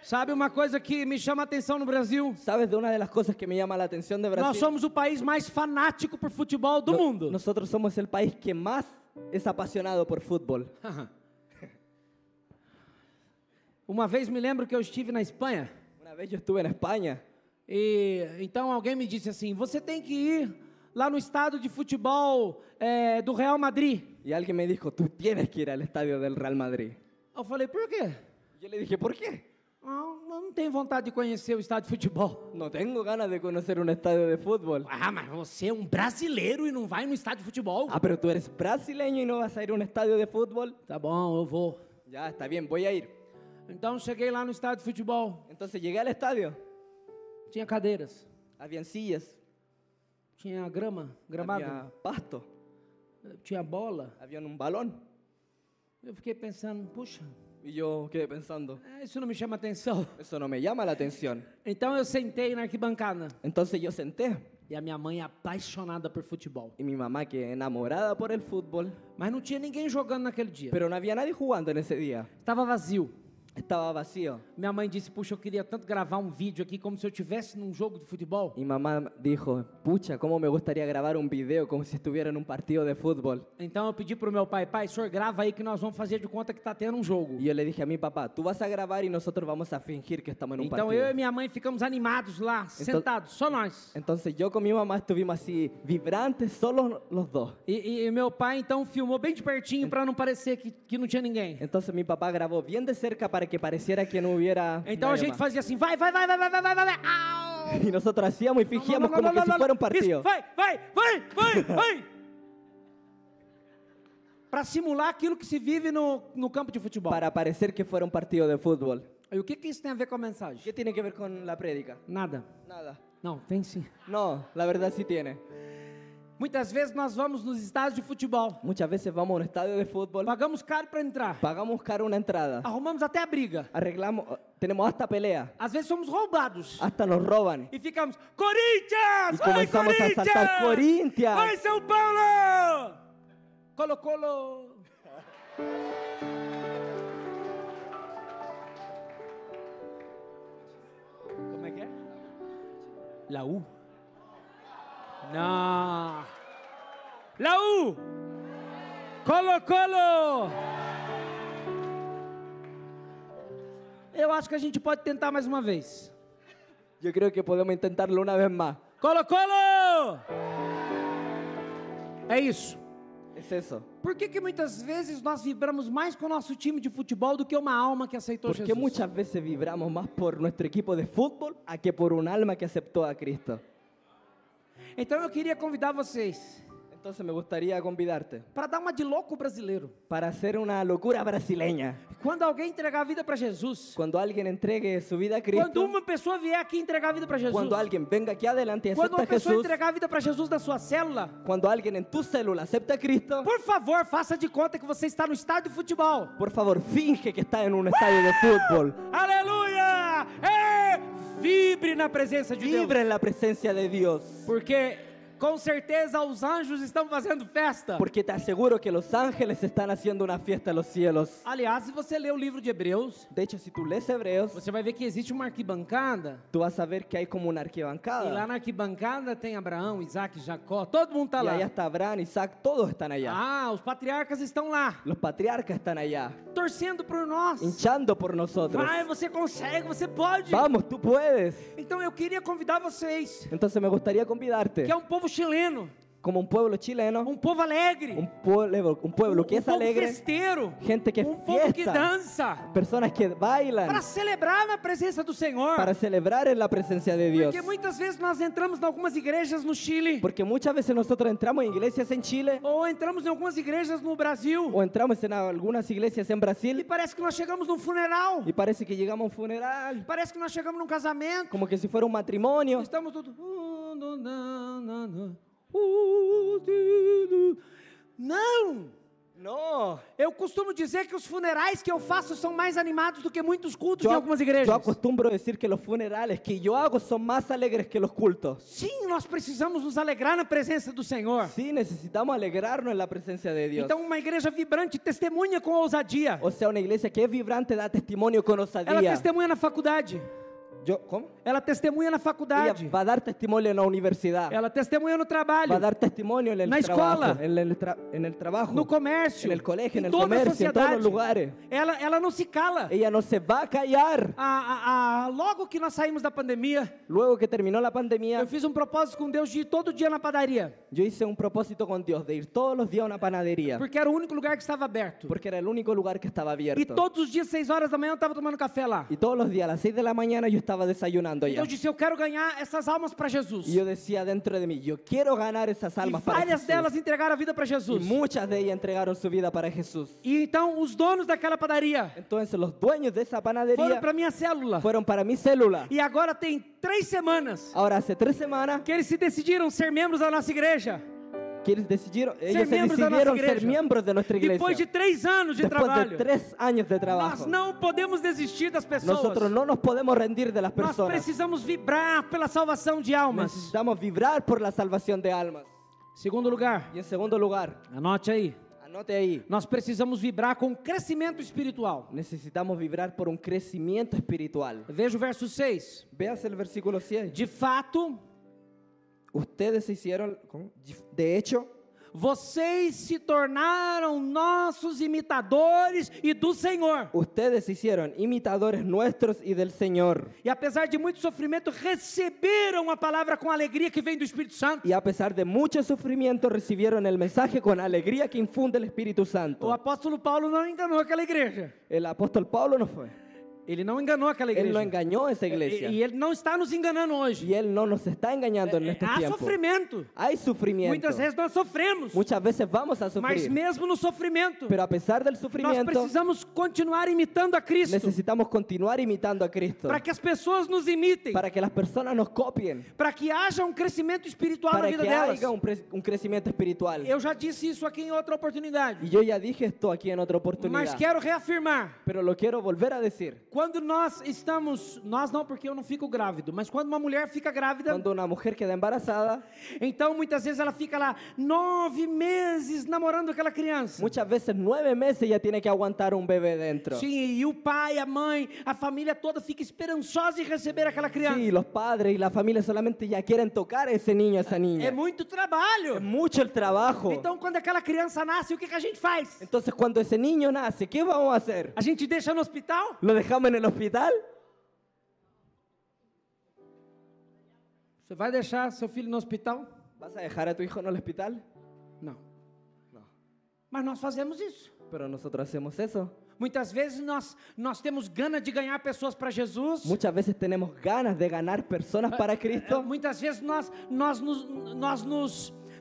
Sabe uma coisa que me chama a atenção no Brasil? ¿Sabes de una de las cosas que me llama la atención de Nós Brasil? somos o país mais fanático por futebol do mundo. Nosotros somos el país que más es apasionado por fútbol. Uma vez me lembro que eu estive na Espanha Una vez yo estuve en España e então alguém me disse assim: você tem que ir lá no estádio de futebol do Real Madrid. y alguien me dijo, tú tienes que ir al estadio del Real Madrid. Eu falei: por quê? Yo le dije, ¿por qué? Não tenho vontade de conhecer o estádio de futebol. No tengo ganas de conocer un estadio de fútbol. Ah, mas você é um brasileiro e não vai no estádio de futebol? Ah, pero tú eres brasileño y no vas a ir a un estadio de fútbol. Tá bom, eu vou. Ya, está bien, voy a ir. Então cheguei lá no estádio de futebol. Entonces llegué al estadio. Tinha cadeiras, Habían sillas, tinha grama, gramado, había pasto, tinha bola. había un balón. Eu fiquei pensando, puxa, Y yo quedé pensando, isso não me chama atenção. eso no me llama la atención. Então eu sentei na arquibancada. Entonces yo senté E a minha mãe apaixonada por futebol. y mi mamá, que enamorada por el fútbol, Mas não tinha ninguém jogando naquele dia. pero no había nadie jugando en ese día. Estava vazio. Estaba vacío. Minha mãe disse, puxa, eu queria tanto gravar um vídeo aqui como se eu estivesse num jogo de futebol. Y mamá dijo, pucha, cómo me gustaría grabar un video como si estuviera en un partido de fútbol. Então eu pedi pro meu pai, pai, senhor, grava aí que nós vamos fazer de conta que tá tendo um jogo. Y yo le dije a mi papá, tú vas a grabar y nosotros vamos a fingir que estamos en un Então partido. eu e minha mãe ficamos animados lá, sentados, só nós. Entonces yo con mi mamá estuvimos así, vibrantes, solo los dos. E meu pai então filmou bem de pertinho para não parecer que não tinha ninguém. Entonces mi papá grabó bien de cerca para que pareciera que no hubiera Então a nadie gente más. fazia assim, vai. Au! Y nosotros hacíamos y fingíamos como que si fuera un partido. Isso, vai. Para simular aquilo que se vive no campo de futebol. Para parecer que fuera un partido de fútbol. E o que isso tem a ver com a mensagem? ¿Qué tiene que ver con la prédica? Nada. Nada. Não, tem sim. No, la verdad sí tiene. Muitas vezes nós vamos nos estádios de futebol. Muchas veces vamos a un estadio de fútbol, Pagamos caro para entrar. pagamos caro una entrada, Arrumamos até a briga. arreglamos, tenemos hasta pelea, Às vezes somos roubados. hasta nos roban. E ficamos, Corinthians! Y comenzamos a saltar Corinthians. Vai, São Paulo! Colo-Colo! Como é que é? Laú? Não! Laú! Colo-Colo! Eu acho que a gente pode tentar mais uma vez. Yo creo que podemos intentarlo una vez más. Colo-Colo! É isso. Es eso. Por que muitas vezes nós vibramos mais com o nosso time de futebol do que uma alma que aceitou Porque Jesus? muchas veces vibramos más por nuestro equipo de fútbol a que por un alma que aceptó a Cristo. Então eu queria convidar vocês Entonces me gustaría convidarte para dar uma de louco brasileiro. para hacer una locura brasileña. Quando alguém entregar a vida para Jesus, Cuando alguien entregue su vida a quando Cristo, uma pessoa vier aqui entregar a vida para Jesus, cuando alguien venga aquí adelante y quando acepta uma a pessoa Jesús, entregar a vida para Jesus na sua célula, cuando alguien en tu célula acepta a Cristo, por favor, faça de conta que você está no estádio de futebol. por favor, finge que está en un estadio de fútbol. Aleluia! Vibre na presença de Deus. Vibra en la presencia de Dios. Porque com certeza os anjos estão fazendo festa. Porque te aseguro que los ángeles están haciendo una fiesta en los cielos. Aliás, se você ler o livro de Hebreus, De hecho, si tú lees Hebreos, você vai ver que existe uma arquibancada. tú vas a ver que hay como una E lá arquibancada. na arquibancada tem Abraão, Isaac, Jacó, todo mundo está Y lá. allá está Abraham, Isaac, todos están allá. Ah, os patriarcas estão lá, Los patriarcas están allá, torcendo por nós. hinchando por nosotros. Vai, você consegue, você pode. Vamos, tú puedes. Então eu queria convidar vocês, Entonces me gustaría convidarte, que é um povo chileno, como un pueblo chileno, um povo alegre, un pueblo que es povo alegre, festeiro, gente que povo que fiesta, dança, personas que bailan para celebrar na presença do Senhor. para celebrar en la presencia de Dios. Porque muitas vezes nós entramos em algumas igrejas no Chile, Porque muchas veces nosotros entramos en iglesias en Chile ou entramos em algumas igrejas no Brasil, o entramos en algunas iglesias en e Brasil parece que nós chegamos num funeral, y parece que llegamos a un funeral, parece que nós chegamos num casamento, como que si fuera un matrimonio. estamos todos... Não! No, Eu costumo dizer que os funerais que eu faço são mais animados do que muitos cultos de yo, algumas yo igrejas. acostumbro decir que los funerales que yo hago son más alegres que los cultos. Sim, nós precisamos nos alegrar na presença do Senhor. Sí, necesitamos alegrarnos en la presencia de Dios. Então, uma igreja vibrante testemunha com ousadia. O sea, una iglesia que es vibrante da testimonio con Ela osadía. testemunha na faculdade. ¿Cómo? Ela testemunha na Ella faculdade. va a dar testimonio en la universidad. Ela testemunha no Va trabalho, a dar testimonio en el Na trabajo, escola. en el trabajo, no comércio, en el colegio, en em el toda a comercio, en todos sociedade. los lugares. Ela não se cala. Ella no se va a callar. Logo que nós saímos da pandemia, Luego que terminó la pandemia, eu fiz um propósito com Deus de ir todo dia na padaria, yo hice un propósito con Dios de ir todos los días a una panadería, porque era o único lugar que estava aberto. porque era el único lugar que estaba E abierto. todos os dias, 6 horas da manhã, eu estava tomando café lá. Y todos los días a las 6 de la mañana yo estaba desayunando Então allá. eu disse, eu quero ganhar essas almas para Jesus. Y yo decía dentro de mí, yo quiero ganar esas E almas para várias Jesús. delas entregaram a vida para Y Jesus. muchas de ellas entregaron su vida para Jesús. E então os donos daquela padaria Entonces los dueños de esa foram panadería para minha célula. fueron para mi célula. E agora tem 3 semanas Ahora hace 3 semanas que eles se decidiram ser membros da nossa igreja. que ellos se miembros da nossa decidieron ser igreja. miembros de nuestra iglesia. Depois de 3 anos de Después de trabalho, 3 años de nós trabajo, não podemos desistir das pessoas. nosotros no nos podemos rendir de las Nós personas. precisamos vibrar pela salvação de almas. Necesitamos vibrar por la salvación de almas. Segundo lugar, Y en segundo lugar, anote aí. anote ahí, Nós precisamos vibrar com crescimento espiritual. necesitamos vibrar por un crecimiento espiritual. Veja o verso 6. Veas el versículo 6. De fato, Ustedes se hicieron, ¿cómo? De hecho, vocês se tornaram nossos imitadores e do Senhor. ustedes se hicieron imitadores nuestros y del Señor. E apesar de muito sofrimento, receberam a palavra com alegria que vem do Espírito Santo. Y a pesar de mucho sufrimiento, recibieron el mensaje con alegría que infunde el Espíritu O Santo. apóstolo Paulo não enganou aquela igreja. El apóstol Pablo no fue. Ele não enganou aquela Él no igreja. engañó a esa iglesia. E ele não está nos enganando hoje. Y Él no nos está engañando en estos Há tiempos. sofrimento. Hay sufrimiento. Muitas vezes nós sofremos. Muchas veces vamos a Mas sufrir. mesmo no sofrimento, Pero a pesar del nós sufrimiento, precisamos continuar imitando a Cristo. necesitamos continuar imitando a Cristo. Para que as pessoas nos imitem. Para que las personas nos copien. Para que haja um crescimento espiritual na Para vida que delas. haya un crecimiento espiritual. Eu já disse isso aqui em outra oportunidade. Y yo ya dije esto aquí en otra Mas oportunidad. quero reafirmar. Pero lo quiero volver a decir. Quando nós estamos, nós não porque eu não fico grávido, mas quando uma mulher fica grávida, Cuando una mujer queda embarazada, então muitas vezes ela fica lá 9 meses namorando aquela criança. muchas veces 9 meses ya tiene que aguantar un bebé dentro. Sim, e o pai, a mãe, a família toda fica esperançosa em receber aquela criança. Sí, los padres y la familia solamente ya quieren tocar a ese niño, a esa niña. É muito trabalho. Es mucho el trabajo. Então quando aquela criança nasce, o que a gente faz? Entonces cuando ese niño nace, ¿qué vamos a hacer? A gente deixa no hospital? ¿Lo dejamos en el hospital? Você vai deixar seu filho no hospital? ¿Vas a dejar a tu hijo en el hospital? Não. No. Mas nós fazemos isso. Pero nosotros hacemos eso. Muitas vezes nós temos gana de ganhar pessoas para Jesus. Muchas veces tenemos ganas de ganar personas para Cristo. Muitas vezes nós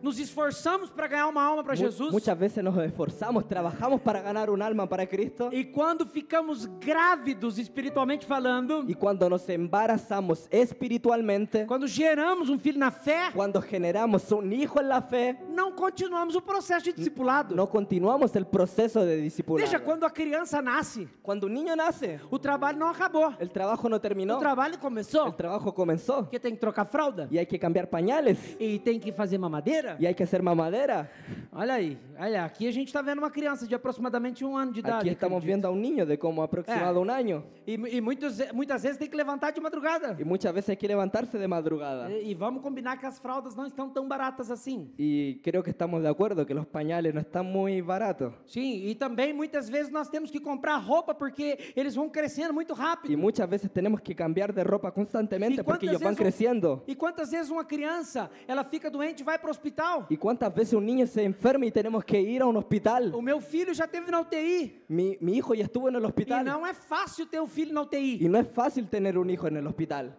nos esforçamos para ganhar uma alma para Jesus. Muchas veces nos esforzamos, trabajamos para ganar un alma para Cristo. E quando ficamos grávidos espiritualmente falando, Y cuando nos embarazamos espiritualmente, quando geramos um filho na fé, cuando generamos un hijo en la fe, não continuamos o processo de discipulado. no continuamos el proceso de discipulado. Veja, quando a criança nasce, Cuando un niño nace, o trabalho não acabou. el trabajo no terminó, O trabalho el começou. trabajo comenzó. Porque tem que trocar fralda. Y hay que cambiar pañales, E tem que fazer mamadeira. y hay que hacer mamadera. Olha aí, olha, aqui a gente está vendo uma criança de aproximadamente 1 ano de idade. Aquí estamos acredito. viendo a un niño de como aproximado un año. E muitas vezes tem que levantar de madrugada. Y muchas veces hay que levantarse de madrugada. E vamos combinar que as fraldas não estão tão baratas assim. Y creo que estamos de acuerdo que los pañales no están muy baratos. Sim, e também muitas vezes nós temos que comprar roupa porque eles vão crescendo muito rápido. Y muchas veces tenemos que cambiar de ropa constantemente porque ellos van creciendo. E quantas vezes uma criança, ela fica doente, vai para o hospital hospital. ¿Y cuántas veces un niño se enferma y tenemos que ir a un hospital? O meu filho já esteve na UTI. Mi hijo ya estuvo en el E hospital. não é fácil ter um filho na UTI. Y no es fácil tener un hijo en el hospital.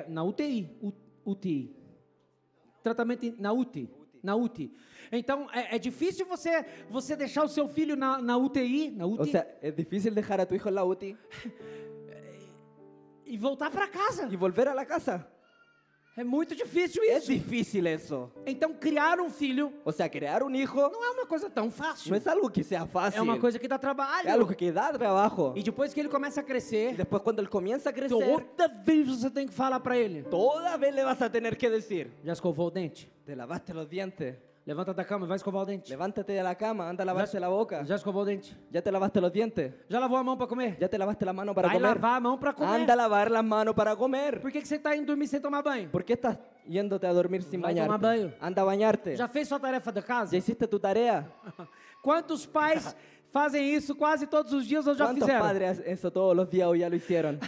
Na UTI. UTI. Tratamento na UTI. Na UTI. Então, é difícil você deixar o seu filho na UTI. Na UTI. O sea, es difícil dejar a tu hijo en la UTI E voltar para casa. y volver a la casa. É muito difícil Es isso. difícil eso. Então, criar um filho O sea, crear un hijo não é uma coisa tão fácil. no es algo que sea É fácil. uma coisa que dá Es trabalho. algo que da trabajo. E depois que ele começa a Y crescer, después cuando él comienza a crecer, toda vez você tem que falar para ele: toda vez le vas a tener que decir, já escovou o dente? te lavaste los dientes, Levanta da cama e vai escovar o dente. levántate de la cama, anda a lavarse la boca. Já escovou o dente? ¿Ya te lavaste los dientes? Já lavou a mão para comer? ¿Ya te lavaste la mano para Vai comer? lavar a mão para comer. Anda a lavar las manos para comer. Por que você está indo dormir sem tomar banho? ¿Por qué estás yéndote a dormir sin Vai tomar bañarte? banho. Anda a bañarte. Já fez sua tarefa da casa? ¿Ya hiciste tu tarea? Quantos pais fazem isso quase todos os dias ou já ¿Cuántos fizeram? padres eso todos los días o ya lo hicieron?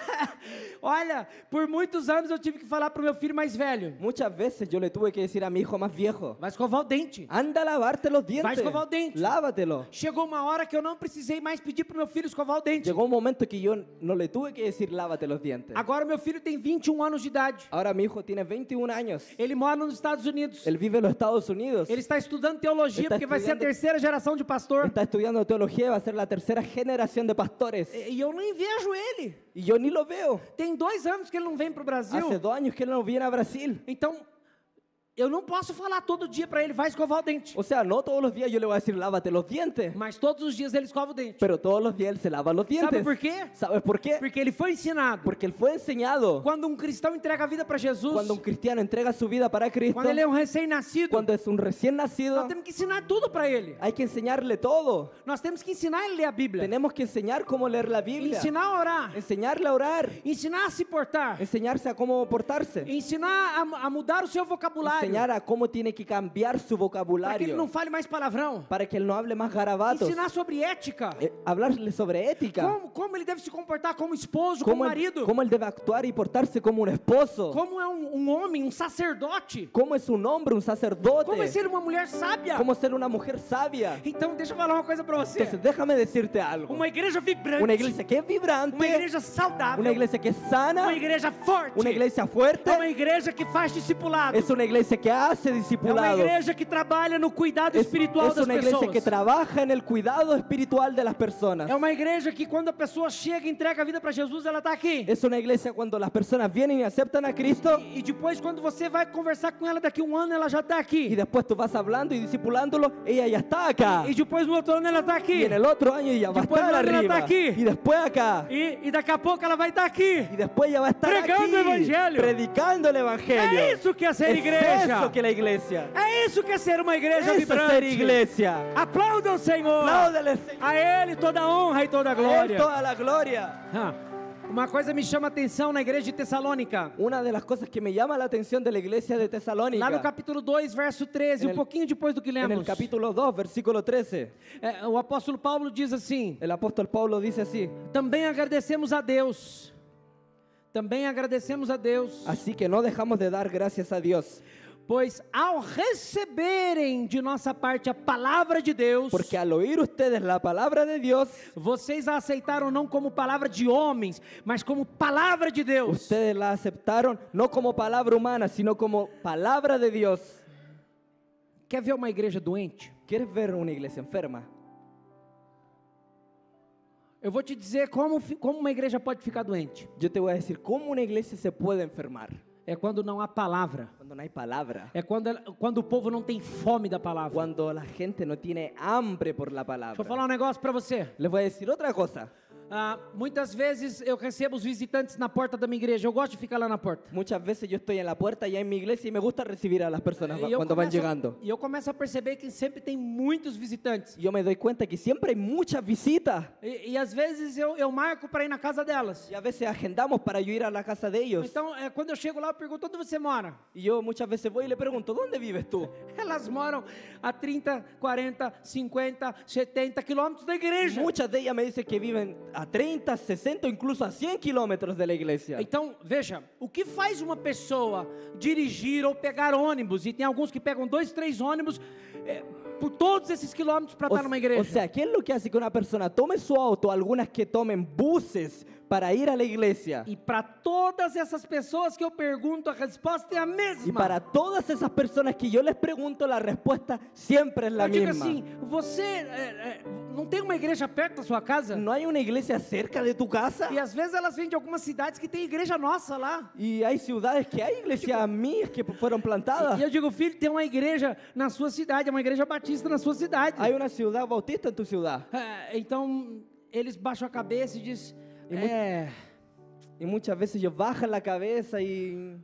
Olha, por muitos anos eu tive que falar pro meu filho mais velho: Muchas veces yo le tuve que decir a mi hijo más viejo, vai escovar o dente. anda a lavarte los dientes. escovar o dente. Lávatelo. Chegou uma hora que eu não precisei mais pedir pro meu filho escovar o dente. Llegó un momento que yo no le tuve que decir lávate los dientes. Agora meu filho tem 21 anos de idade. Ahora mi hijo tiene 21 años. Ele mora nos Estados Unidos. Él vive en los Estados Unidos. Ele está estudando teologia Está porque vai ser a estudando- terceira geração de pastor. Está estudiando teología y va a ser la tercera generación de pastores. E eu nem vejo ele. Y yo ni lo veo. Tem 2 anos que ele não vem pro Brasil. Hace 2 años que él no viene a Brasil. Então, eu não posso falar todo dia para ele: vai escovar o dente. O sea, no todos los días yo le voy a decir lávate los dientes. Mas todos os dias ele escova o dente. Pero todos los días él se lava los dientes. Sabe por quê? ¿Sabes por qué? Porque ele foi ensinado. Porque él fue enseñado. Quando um cristão entrega a vida para Jesus, Cuando un cristiano entrega su vida para Cristo, quando ele é um recém-nascido, cuando es un recién nacido, nós temos que ensinar tudo para ele. hay que enseñarle todo. Nós temos que ensinar ele a ler a Bíblia, Tenemos que enseñar cómo leer la Biblia. ensinar a orar, Enseñarle a orar. ensinar a se portar, Enseñarse a cómo portarse. ensinar a mudar o seu vocabulário, Enseñar a cómo tiene que cambiar su para que ele vocabulario. não fale mais palavrão, Para que él no hable más garabatos. ensinar sobre ética, Hablarle sobre ética. como ele deve se comportar como esposo, Cómo como él, marido, cómo él debe actuar y portarse como un esposo. como é um homem, um sacerdote, Cómo es un hombre, un sacerdote. como é ser uma mulher sábia. Cómo ser una mujer sabia. Então, deixa eu falar uma coisa para você. Entonces déjame decirte algo. Uma igreja vibrante, Una iglesia que es vibrante. uma igreja saudável, Una iglesia que es sana. uma igreja forte, Una iglesia fuerte. é uma igreja que faz discipulado, Es una iglesia que hace é uma discipulados. igreja que trabalha no cuidado espiritual Es das una iglesia pessoas. que trabaja en el cuidado espiritual de las personas. É uma igreja que quando a pessoa chega e entrega a vida para Jesus, ela está aqui. Es una iglesia cuando las personas vienen y aceptan a Cristo E depois, quando você vai conversar com ela daqui a um ano, ela já está y aqui. después tú vas hablando y discipulándolo, ella ya está acá. E depois, no outro ano, ela está Y aqui. en el otro año ya va a Después estar no, ella arriba. está aquí. Y después acá. E daqui a pouco ela vai estar aqui. Y después ya va a estar Pregando aquí, el evangelio. predicando el evangelio. É isso que é ser Es igreja. eso que es la iglesia. É isso que é ser uma igreja Eso es vibrante. ser iglesia. Aplaudam o Senhor. Apláudele, Señor. A Ele toda a honra e toda a A Él glória. toda la gloria. Uma coisa me chama a atenção na igreja de Tessalônica. Una de las cosas que me llama la atención de la iglesia de Tesalónica, Lá no capítulo 2, verso 13, En el- pouquinho depois do que en lemos. el capítulo 2, versículo 13, O apóstolo Paulo diz assim: el apóstol Pablo dice así: também agradecemos a Deus. Também agradecemos a Deus, así que no dejamos de dar gracias a Dios, pois ao receberem de nossa parte a palavra de Deus, porque al oír ustedes la palabra de Dios, vocês a aceitaram não como palavra de homens, mas como palavra de Deus. ustedes la aceptaron no como palabra humana, sino como palabra de Dios. Quer ver uma igreja doente? ¿Quieres ver una iglesia enferma? Eu vou te dizer como uma igreja pode ficar doente. Yo te voy a decir cómo una iglesia se puede enfermar. É quando não há palavra. Cuando no hay palabra. É quando o povo não tem fome da palavra. Cuando la gente no tiene hambre por la Deixa eu palabra. falar um negócio para você. Les voy a decir otra cosa. Muitas vezes eu recebo os visitantes na porta da minha igreja. Eu gosto de ficar lá na porta. Muchas veces yo estoy en la puerta ya en mi iglesia y me gusta recibir a las personas E eu cuando van llegando. e eu começo a perceber que sempre tem muitos visitantes. Yo me doy cuenta que siempre hay muchas visitas E às vezes eu marco para ir na casa delas. y a veces agendamos para yo ir a la casa de ellos. Então, quando eu chego lá, eu pergunto: onde você mora? Y yo muchas veces voy y le pregunto, ¿dónde vives tú? Elas moram a 30, 40, 50, 70 quilômetros da igreja. Muchas de ellas me dicen que viven a a 30, 60 o incluso a 100 kilómetros de la iglesia. Então, veja, o que faz uma pessoa dirigir ou pegar ônibus, e tem alguns que pegam 2, 3 ônibus por todos esses quilômetros para estar numa igreja? O sea, ¿qué es lo que hace que una persona tome su auto, algunas que tomen buses para ir a la iglesia? E para todas essas pessoas que eu pergunto, a resposta é a mesma. Y para todas esas personas que yo les pregunto, la respuesta siempre es la Eu digo misma. assim, você não tem uma igreja perto da sua casa? ¿No hay una iglesia cerca de tu casa? E às vezes elas vêm de algumas cidades que tem igreja nossa lá. Y hay ciudades que hay iglesias mías que fueron plantadas. E eu digo, filho, tem uma igreja na sua cidade, uma igreja batista na sua cidade. Hay una ciudad bautista en tu ciudad. Então, eles baixam a cabeça e dizem, Y muchas veces ellos bajan la cabeza y...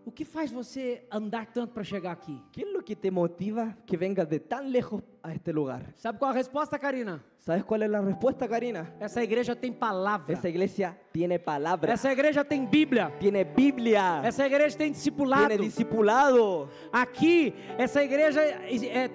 o que faz você andar tanto para chegar aqui? ¿Qué es lo que te motiva que vengas de tan lejos a este lugar? Sabe qual a resposta, Karina? ¿Sabes cuál es la respuesta, Karina? Essa igreja tem palavra. Esa iglesia tiene palabra, Essa igreja tem Bíblia. tiene Biblia, Essa igreja tem discipulado. tiene discipulado, Aqui, essa igreja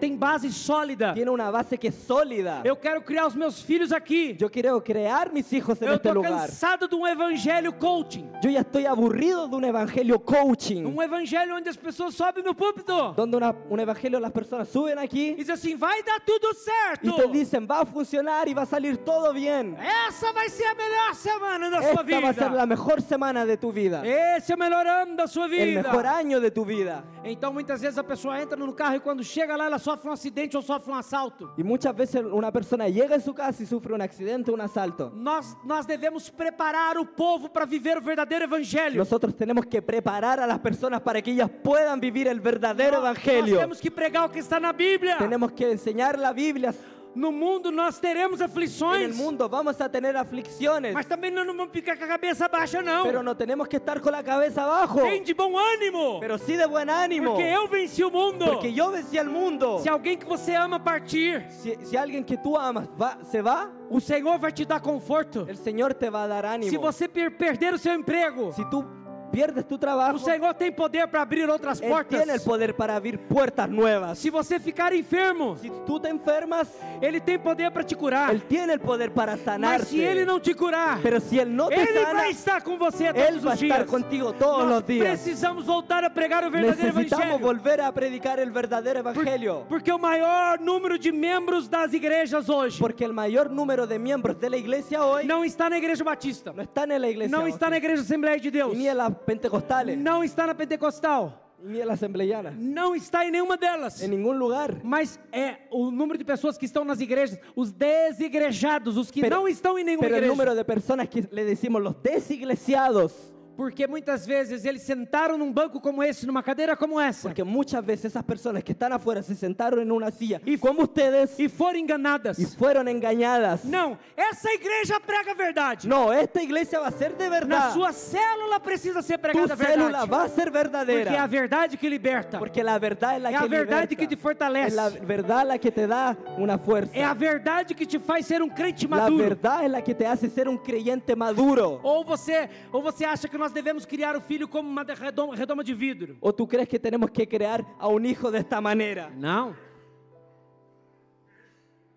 tem base sólida. tiene una base que es sólida. Eu quero criar os meus filhos aqui. Yo quiero crear mis hijos en Eu este estou lugar. cansado de um evangelho coaching. Yo ya estoy aburrido de un evangelio coaching, Um evangelho onde as pessoas sobem no púlpito donde un evangelio las personas suben e aquí dizem assim, vai dar tudo certo. y te dicen va a funcionar y va a salir todo bien. Essa vai ser a melhor semana da sua Esta va a ser vida. la mejor semana de tu vida, Esse é o melhor ano da sua el vida. mejor año de tu vida. Então muitas vezes a pessoa entra no carro e quando chega lá ela sofre um acidente ou sofre um assalto. Y muchas veces una persona llega a su casa y sufre un accidente o un asalto. Nós devemos preparar o povo para viver o verdadeiro evangelho. Nosotros tenemos que preparar a las personas para que ellas puedan vivir el verdadero Nós evangelio. temos que pregar o que está na Bíblia. Tenemos que enseñar la Biblia. No mundo nós teremos En aflições, el mundo vamos a tener aflicciones, mas também nós não vamos ficar com a cabeça baixa não. pero no tenemos que estar con la cabeza abajo, Tem de bom ânimo, pero sí de buen ánimo, porque eu venci o mundo. porque yo vencí al mundo. Se alguém que você ama partir, Si alguien que tú amas se va, o Senhor vai te dar conforto. el Señor te va a dar ánimo. Se você perder o seu emprego, Si tú pierdes tu trabajo, o Senhor tem poder para abrir outras Él portas. tiene el poder para abrir puertas nuevas. Se você ficar enfermo, Si tú te enfermas, Ele tem poder para te curar. Él tiene el poder para Mas sanarte. se Ele não te curar, Pero si Él no te Ele sana, vai estar com você Él todos va a os estar dias. contigo todos Nós los días. precisamos voltar a pregar o verdadeiro Necesitamos evangelho. volver a predicar el verdadero evangelio. Porque o maior número de membros das igrejas hoje Porque el mayor número de miembros de la iglesia hoy não está na igreja batista, no están en la iglesia, não está na igreja Assembleia de Deus, ni en las pentecostales, não está na pentecostal, ni en las asambleyanas, não está em nenhuma delas. en ningún lugar. Mas é o número de pessoas que estão nas igrejas, os desigrejados, os que Pero- não estão em nenhuma Pero el igreja. número de personas que le decimos los desiglesiados, Porque muitas vezes eles sentaram num banco como esse, numa cadeira como essa, porque muchas veces esas personas que están afuera se sentaron en una silla Y- como ustedes e foram enganadas. y fueron engañadas. Não, essa igreja prega a verdade. No, esta iglesia va a ser de Na verdad. sua célula precisa ser Tu pregada a célula verdade. va a ser Porque é a verdadera. verdade que liberta. Porque la verdad es la É a que verdade liberta. que te fortalece. Es la verdad la que te da una fuerza. É a verdade que te faz ser um crente La maduro. verdad es la que te hace ser un creyente maduro. Ou você acha que nós devemos criar o filho como uma redoma de vidro? ¿O tú crees que tenemos que crear a un hijo de esta manera? Não.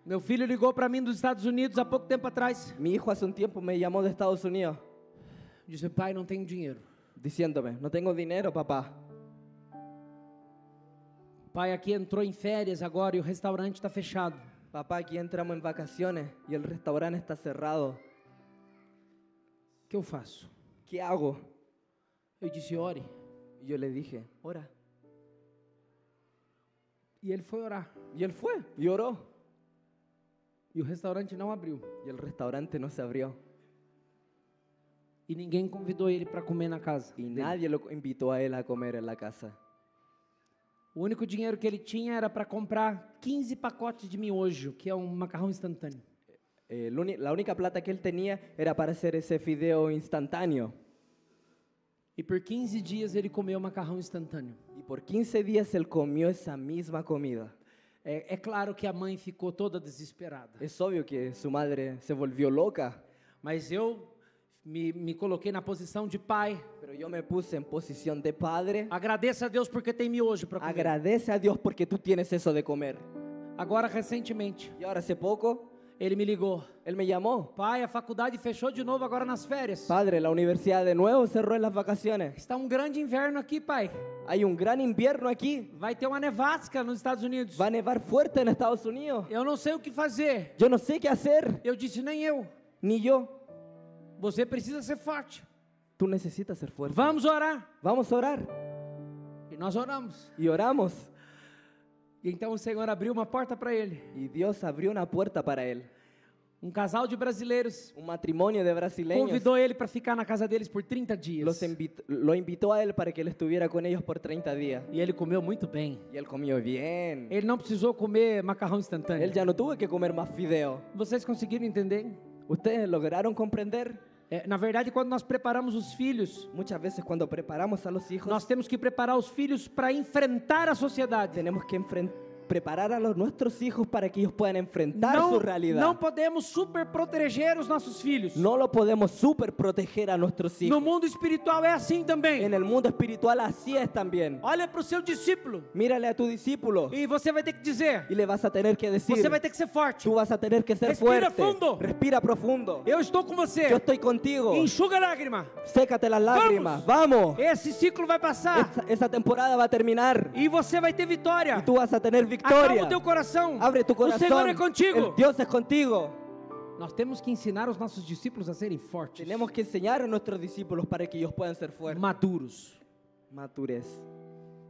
Meu filho ligou para mim dos Estados Unidos há pouco tempo atrás. Mi hijo hace un tiempo me llamó de Estados Unidos Disse, pai, não tenho dinheiro. diciéndome, no tengo dinero, papá. Pai aqui entrou em férias agora e o restaurante está fechado. Papá, aquí entramos en vacaciones y el restaurante está cerrado. O que eu faço? ¿Qué hago? Eu disse, ore. Y yo le dije, ora. E ele foi orar. Y él fue y oró. E o restaurante não abriu. Y el restaurante no se abrió. E ninguém convidou ele para comer na casa. Y dele. nadie lo invitó a él a comer en la casa. O único dinheiro que ele tinha era para comprar 15 pacotes de miojo, que é um macarrão instantâneo. La única plata que él tenía era para hacer ese fideo instantáneo. E por 15 dias ele comeu macarrão instantâneo. Y por 15 días él comió esa misma comida. É claro que a mãe ficou toda desesperada. Es obvio que su madre se volvió loca, Mas eu me coloquei na posição de pai. pero yo me puse en posición de padre. Agradeça a Deus porque tem miojo para comer. Agradece a Dios porque tú tienes eso de comer. Agora, recentemente, Y ahora hace poco Ele me ligou. Él me llamó. Pai, a faculdade fechou de novo agora nas férias. Padre, la universidad de nuevo cerró en las vacaciones. Está um grande inverno aqui, pai. Hay un gran invierno aquí. Vai ter uma nevasca nos Estados Unidos. Va a nevar fuerte en Estados Unidos. Eu não sei o que fazer. Yo no sé qué hacer, Eu disse, nem eu. ni yo. Você precisa ser forte. Tú necesitas ser fuerte. Vamos orar. Vamos a orar. E nós oramos. Y oramos. E então o Senhor abriu uma porta para ele. Y Dios abrió una puerta para él. Um casal de brasileiros Un matrimonio de brasileños convidou ele para ficar na casa deles por 30 dias. lo invitó a él para que él estuviera con ellos por 30 días. E ele comeu muito bem. Y él comió bien. Ele não precisou comer macarrão instantâneo. Él ya no tuvo que comer más fideo. Vocês conseguiram entender? ¿Ustedes lograron comprender? Na verdade, quando nós preparamos os filhos, Muchas veces cuando preparamos a los hijos, nós temos que preparar os filhos para enfrentar a sociedade. tenemos que preparar a nuestros hijos para que ellos puedan enfrentar su realidad. Não podemos super proteger os nossos filhos. No lo podemos super proteger a nuestros hijos. No mundo espiritual é assim também. En el mundo espiritual así es también. Olha para o seu discípulo Mírale a tu discípulo e você vai ter que dizer, y le vas a tener que decir, você vai ter que ser forte. tú vas a tener que ser Respira fuerte. fundo. Respira profundo. Eu estou com você. Yo estoy contigo. Enxuga a lágrima. Sécate las lágrimas. Vamos. Esse ciclo vai passar Esa temporada va a terminar e você vai ter vitória. y tú vas a tener Acalma victoria. o teu coração. Abre tu O corazón. Senhor é contigo. Dios es contigo. Nós temos que ensinar os nossos discípulos a serem fortes, Tenemos que enseñar a nuestros discípulos para que ellos puedan ser fuertes. maduros. Madurez.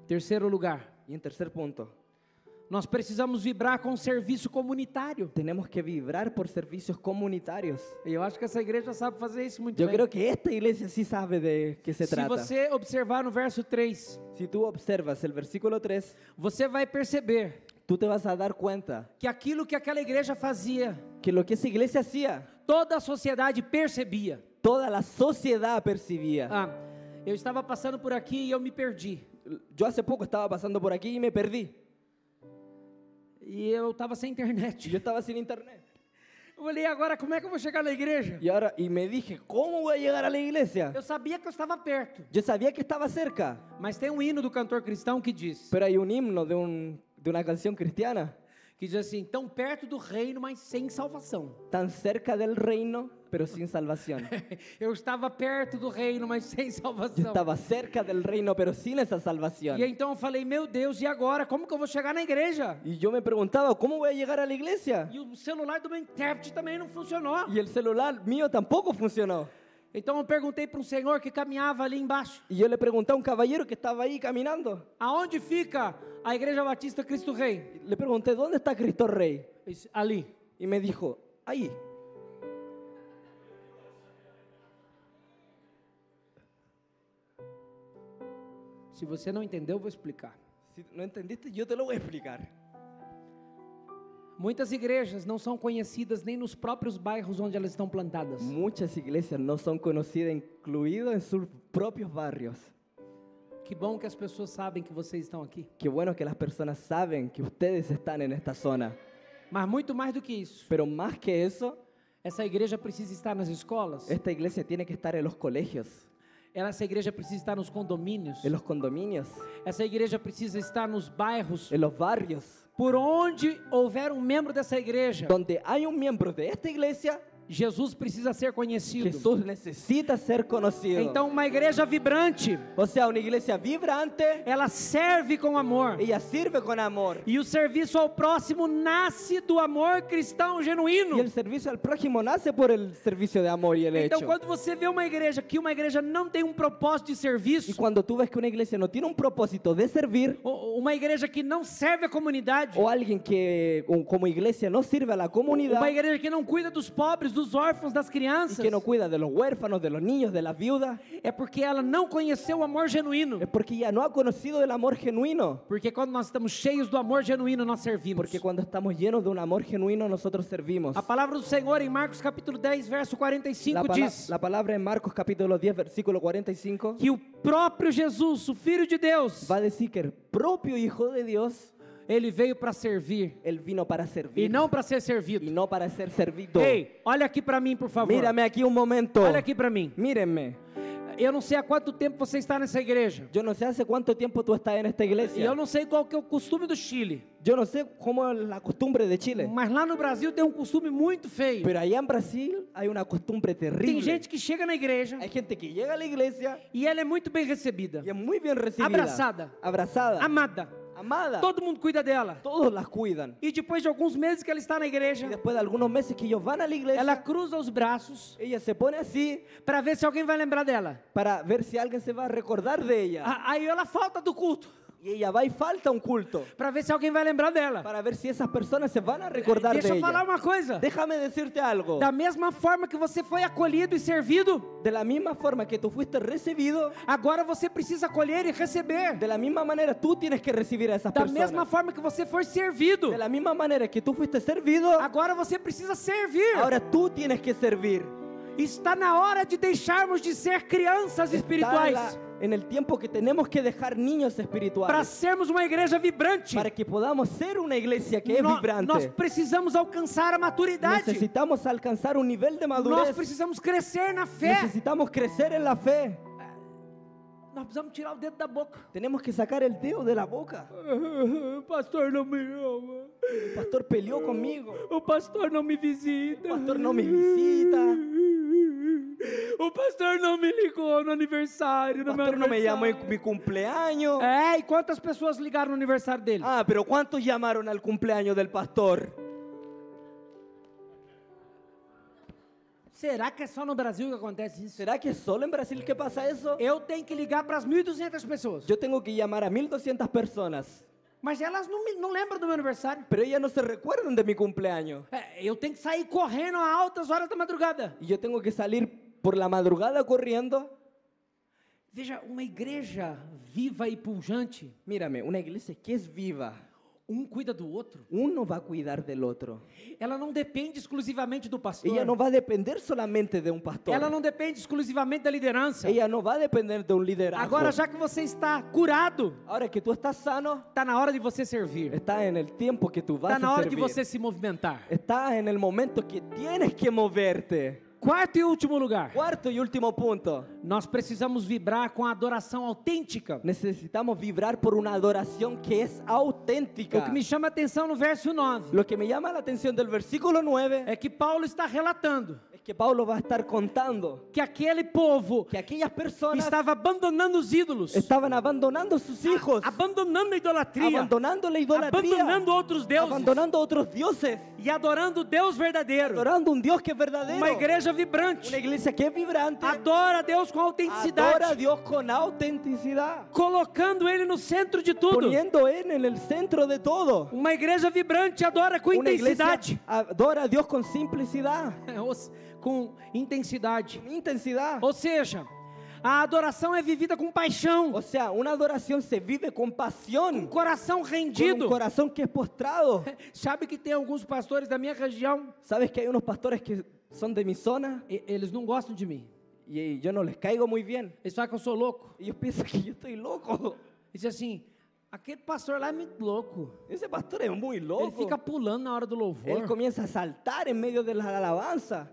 Terceiro lugar, Y en tercer punto, nós precisamos vibrar com o serviço comunitário. tenemos que vibrar por servicios comunitarios. E eu acho que essa igreja sabe fazer isso muito Yo bem. creo que esta iglesia sí sabe de qué se Se trata. você observar no verso 3, Si tú observas el versículo 3, você vai perceber tú te vas a dar cuenta que aquilo que aquela igreja fazia, que lo que esa iglesia hacía, toda a sociedade percebia. toda la sociedad percibía. Eu estava passando por aqui e eu me perdi. Yo hace poco estaba pasando por aquí y me perdí. E eu estava sem internet. Yo estaba sin internet. Eu falei, e agora como é que eu vou chegar na igreja? Y me dije, ¿cómo voy a llegar a la iglesia? Eu sabia que eu estava perto, Yo sabía que estaba cerca, mas tem um hino do cantor cristão que diz pero hay un himno de una canción cristiana. assim, tão perto do reino, mas sem salvação. Tan cerca del reino, pero sin salvación. Eu estava perto do reino, mas sem Yo salvação. estaba cerca del reino, pero sin esa salvación. E então eu falei, meu Deus, e agora? Como que eu vou chegar na igreja? Y yo me preguntaba, ¿cómo voy a llegar a la iglesia? E o celular do meu intérprete também não funcionou. Y el celular mío tampoco funcionó. Então eu perguntei para um senhor que caminhava ali embaixo, Y yo le pregunté a un caballero que estaba ahí caminando. aonde fica a Igreja Batista Cristo Rei? Le pregunté, ¿dónde está Cristo Rey? Ele disse, ali. Y me dijo, ahí. Se você não entendeu, eu vou explicar. Si no entendiste, yo te lo voy a explicar. Muitas igrejas não são conhecidas nem nos próprios bairros onde elas estão plantadas. Muchas iglesias no son conocidas, incluidas en sus propios barrios. Que bom que as pessoas sabem que vocês estão aqui. Qué bueno que las personas saben que ustedes están en esta zona. Mas muito mais do que isso, Pero más que eso, essa igreja precisa estar nas escolas, esta iglesia tiene que estar en los colegios, essa igreja precisa estar nos condomínios, en los condominios, essa igreja precisa estar nos bairros. en los barrios. Por onde houver um membro dessa igreja, Donde hay un miembro de esta iglesia, Jesus precisa ser conhecido. Jesús necesita ser conocido. Então, uma igreja vibrante, O sea, una iglesia vibrante, ela serve com amor. ella sirve con amor. E o serviço ao próximo nasce do amor cristão genuíno. Y el servicio al prójimo nace por el servicio de amor y el Então, hecho. quando você vê uma igreja não tem um propósito de Y serviço, cuando tú ves que una iglesia no tiene un propósito de servir, uma igreja que não serve a comunidade, o alguien que como iglesia no sirve a la comunidad, uma igreja que não cuida dos pobres, dos órfãos, das y crianças, que no cuida de los huérfanos, de los niños, de las viudas, é porque ela não conheceu o amor genuíno. es porque ya no ha conocido el amor genuino. Porque quando nós estamos cheios do amor genuíno, nós servimos. Porque cuando estamos llenos de un amor genuino, nosotros servimos. A palavra do Senhor em Marcos capítulo 10, verso 45 diz La palabra en Marcos capítulo 10, versículo 45, que o próprio Jesus, o Filho de Deus, va a decir que el propio Hijo de Dios, ele veio para servir Él vino para e servir não para ser y servido. no para ser servido. Ei, olha aqui para mim, por favor. Mírame aquí un momento. Olha aqui para mim. Mírenme. Eu não sei há quanto tempo você está nessa igreja. Yo no sé hace cuánto tiempo tú estás en esta E eu iglesia. não sei qual que é o costume do Chile. Yo no sé cómo es la costumbre de Chile. Mas lá no Brasil tem um costume muito feio. Pero allá en Brasil hay una costumbre Tem terrible. gente que chega na igreja Hay gente que llega a la iglesia e ela é muito bem recebida, y es muy bien recibida. Abraçada. Abrazada. amada. Amada. Todo mundo cuida dela. Todos las cuidan. E depois de alguns meses que ela está na Y igreja, después de algunos meses que ellos van a la iglesia, ela cruza os braços ella se pone así para ver se alguém vai lembrar dela. para ver si alguien se va a recordar de ella. Aí ela falta do culto Y ella va y falta un culto para ver se alguém vai lembrar dela. para ver si esas personas se van a recordar Deixa de eu falar ella. uma coisa. Déjame decirte algo. Da mesma forma que você foi acolhido e servido, De la misma forma que tú fuiste recibido, agora você precisa acolher e receber. de la misma manera tú tienes que recibir a esas Da personas. mesma forma que você foi servido, De la misma manera que tú fuiste servido, agora você precisa servir. ahora tú tienes que servir. Está na hora de deixarmos de ser crianças Está espirituais en el tiempo que tenemos que dejar niños para espirituales sermos uma igreja vibrante. para que podamos ser una iglesia que es Nós vibrante. precisamos alcançar a maturidade. Necesitamos alcanzar un nivel de Nós madurez. precisamos crescer na fé. Necesitamos crecer en la fe. Nós precisamos tirar o dedo da boca. Tenemos que sacar el dedo de la boca. O pastor não me ama. El pastor peleó conmigo. O pastor não me visita. El pastor no me visita. O pastor não me ligou no aniversário. El No meu pastor no me llamó en aniversário. mi cumpleaños. É, e quantas pessoas ligaram no aniversário dele? Ah, pero ¿cuántos llamaron al cumpleaños del pastor? Será que é só no Brasil que acontece isso? ¿Será que es solo en Brasil que pasa eso? Eu tenho que ligar para as 1.200 pessoas. Yo tengo que llamar a 1.200 personas, Mas elas não lembram do meu aniversário. pero ellas no se recuerdan de mi cumpleaños. É, eu tenho que sair correndo a altas horas da madrugada. Y yo tengo que salir por la madrugada corriendo. Veja, uma igreja viva e pujante, Mírame, una iglesia que es viva, um cuida do outro. uno va a cuidar del otro. Ela não depende exclusivamente do pastor. Ella no va a depender solamente de un pastor. Ela não depende exclusivamente da liderança. Ella no va a depender de un liderazgo. Agora, já que você está curado, Ahora que tú estás sano, está na hora de você servir. está en el tiempo que tú vas Está na a hora de servir. você se movimentar. Estás en el momento que tienes que moverte. Quarto e último lugar, Cuarto y último punto. nós precisamos vibrar com a adoração autêntica. Necesitamos vibrar por una adoración que es auténtica. O que me chama a atenção no verso 9 Lo que me llama la atención del versículo 9 é que Paulo está relatando es que Pablo va a estar contando que aquele povo que aquellas personas estava abandonando os ídolos, estaban abandonando sus hijos, abandonando a idolatria, abandonando la idolatría, abandonando outros deuses abandonando otros dioses, e adorando o Deus verdadeiro. adorando un Dios que es verdadero. Uma igreja vibrante Una iglesia que es vibrante, adora a Deus com adora a autenticidade, Dios con autenticidad, colocando Ele no centro de tudo. poniendo Él en el centro de todo. Uma igreja vibrante adora com Una intensidade. iglesia adora a Dios con simplicidad, Com intensidade. con intensidad. Ou seja, a adoração é vivida com paixão, O sea, una adoración se vive con pasión, coração con un rendido. corazón que es postrado. Sabe que tem alguns pastores da minha região, ¿Sabes que hay unos pastores que son de mi zona eles não gostam de mim. y yo no les caigo muy bien? Eles falam que eu sou louco. Ellos piensan que yo estoy loco. Diz assim, aquele pastor lá é muito louco. Ese pastor es muy Ele loco. fica pulando na hora do Él louvor. comienza a saltar en medio de la alabanza.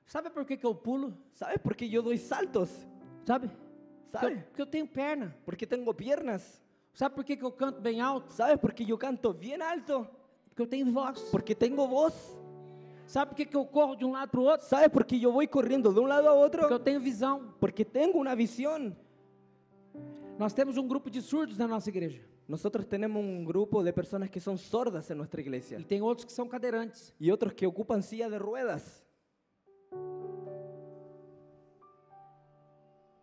Sabe por que eu pulo? ¿Sabes por qué yo doy saltos? Sabe? ¿Sabes? Porque eu tenho perna. Porque tengo piernas. Sabe por que eu canto bem alto? ¿Sabes por qué yo canto bien alto? Porque eu tenho voz. Porque tengo voz. Sabe por que eu corro de um lado para o outro? ¿Sabes por qué yo voy corriendo de un lado a Porque eu otro? tenho visão. Porque tengo una visión. Nós temos um grupo de surdos na nossa igreja. Nosotros tenemos un grupo de personas que son sordas en nuestra iglesia E tem outros que são cadeirantes. y otros que ocupan silla de ruedas.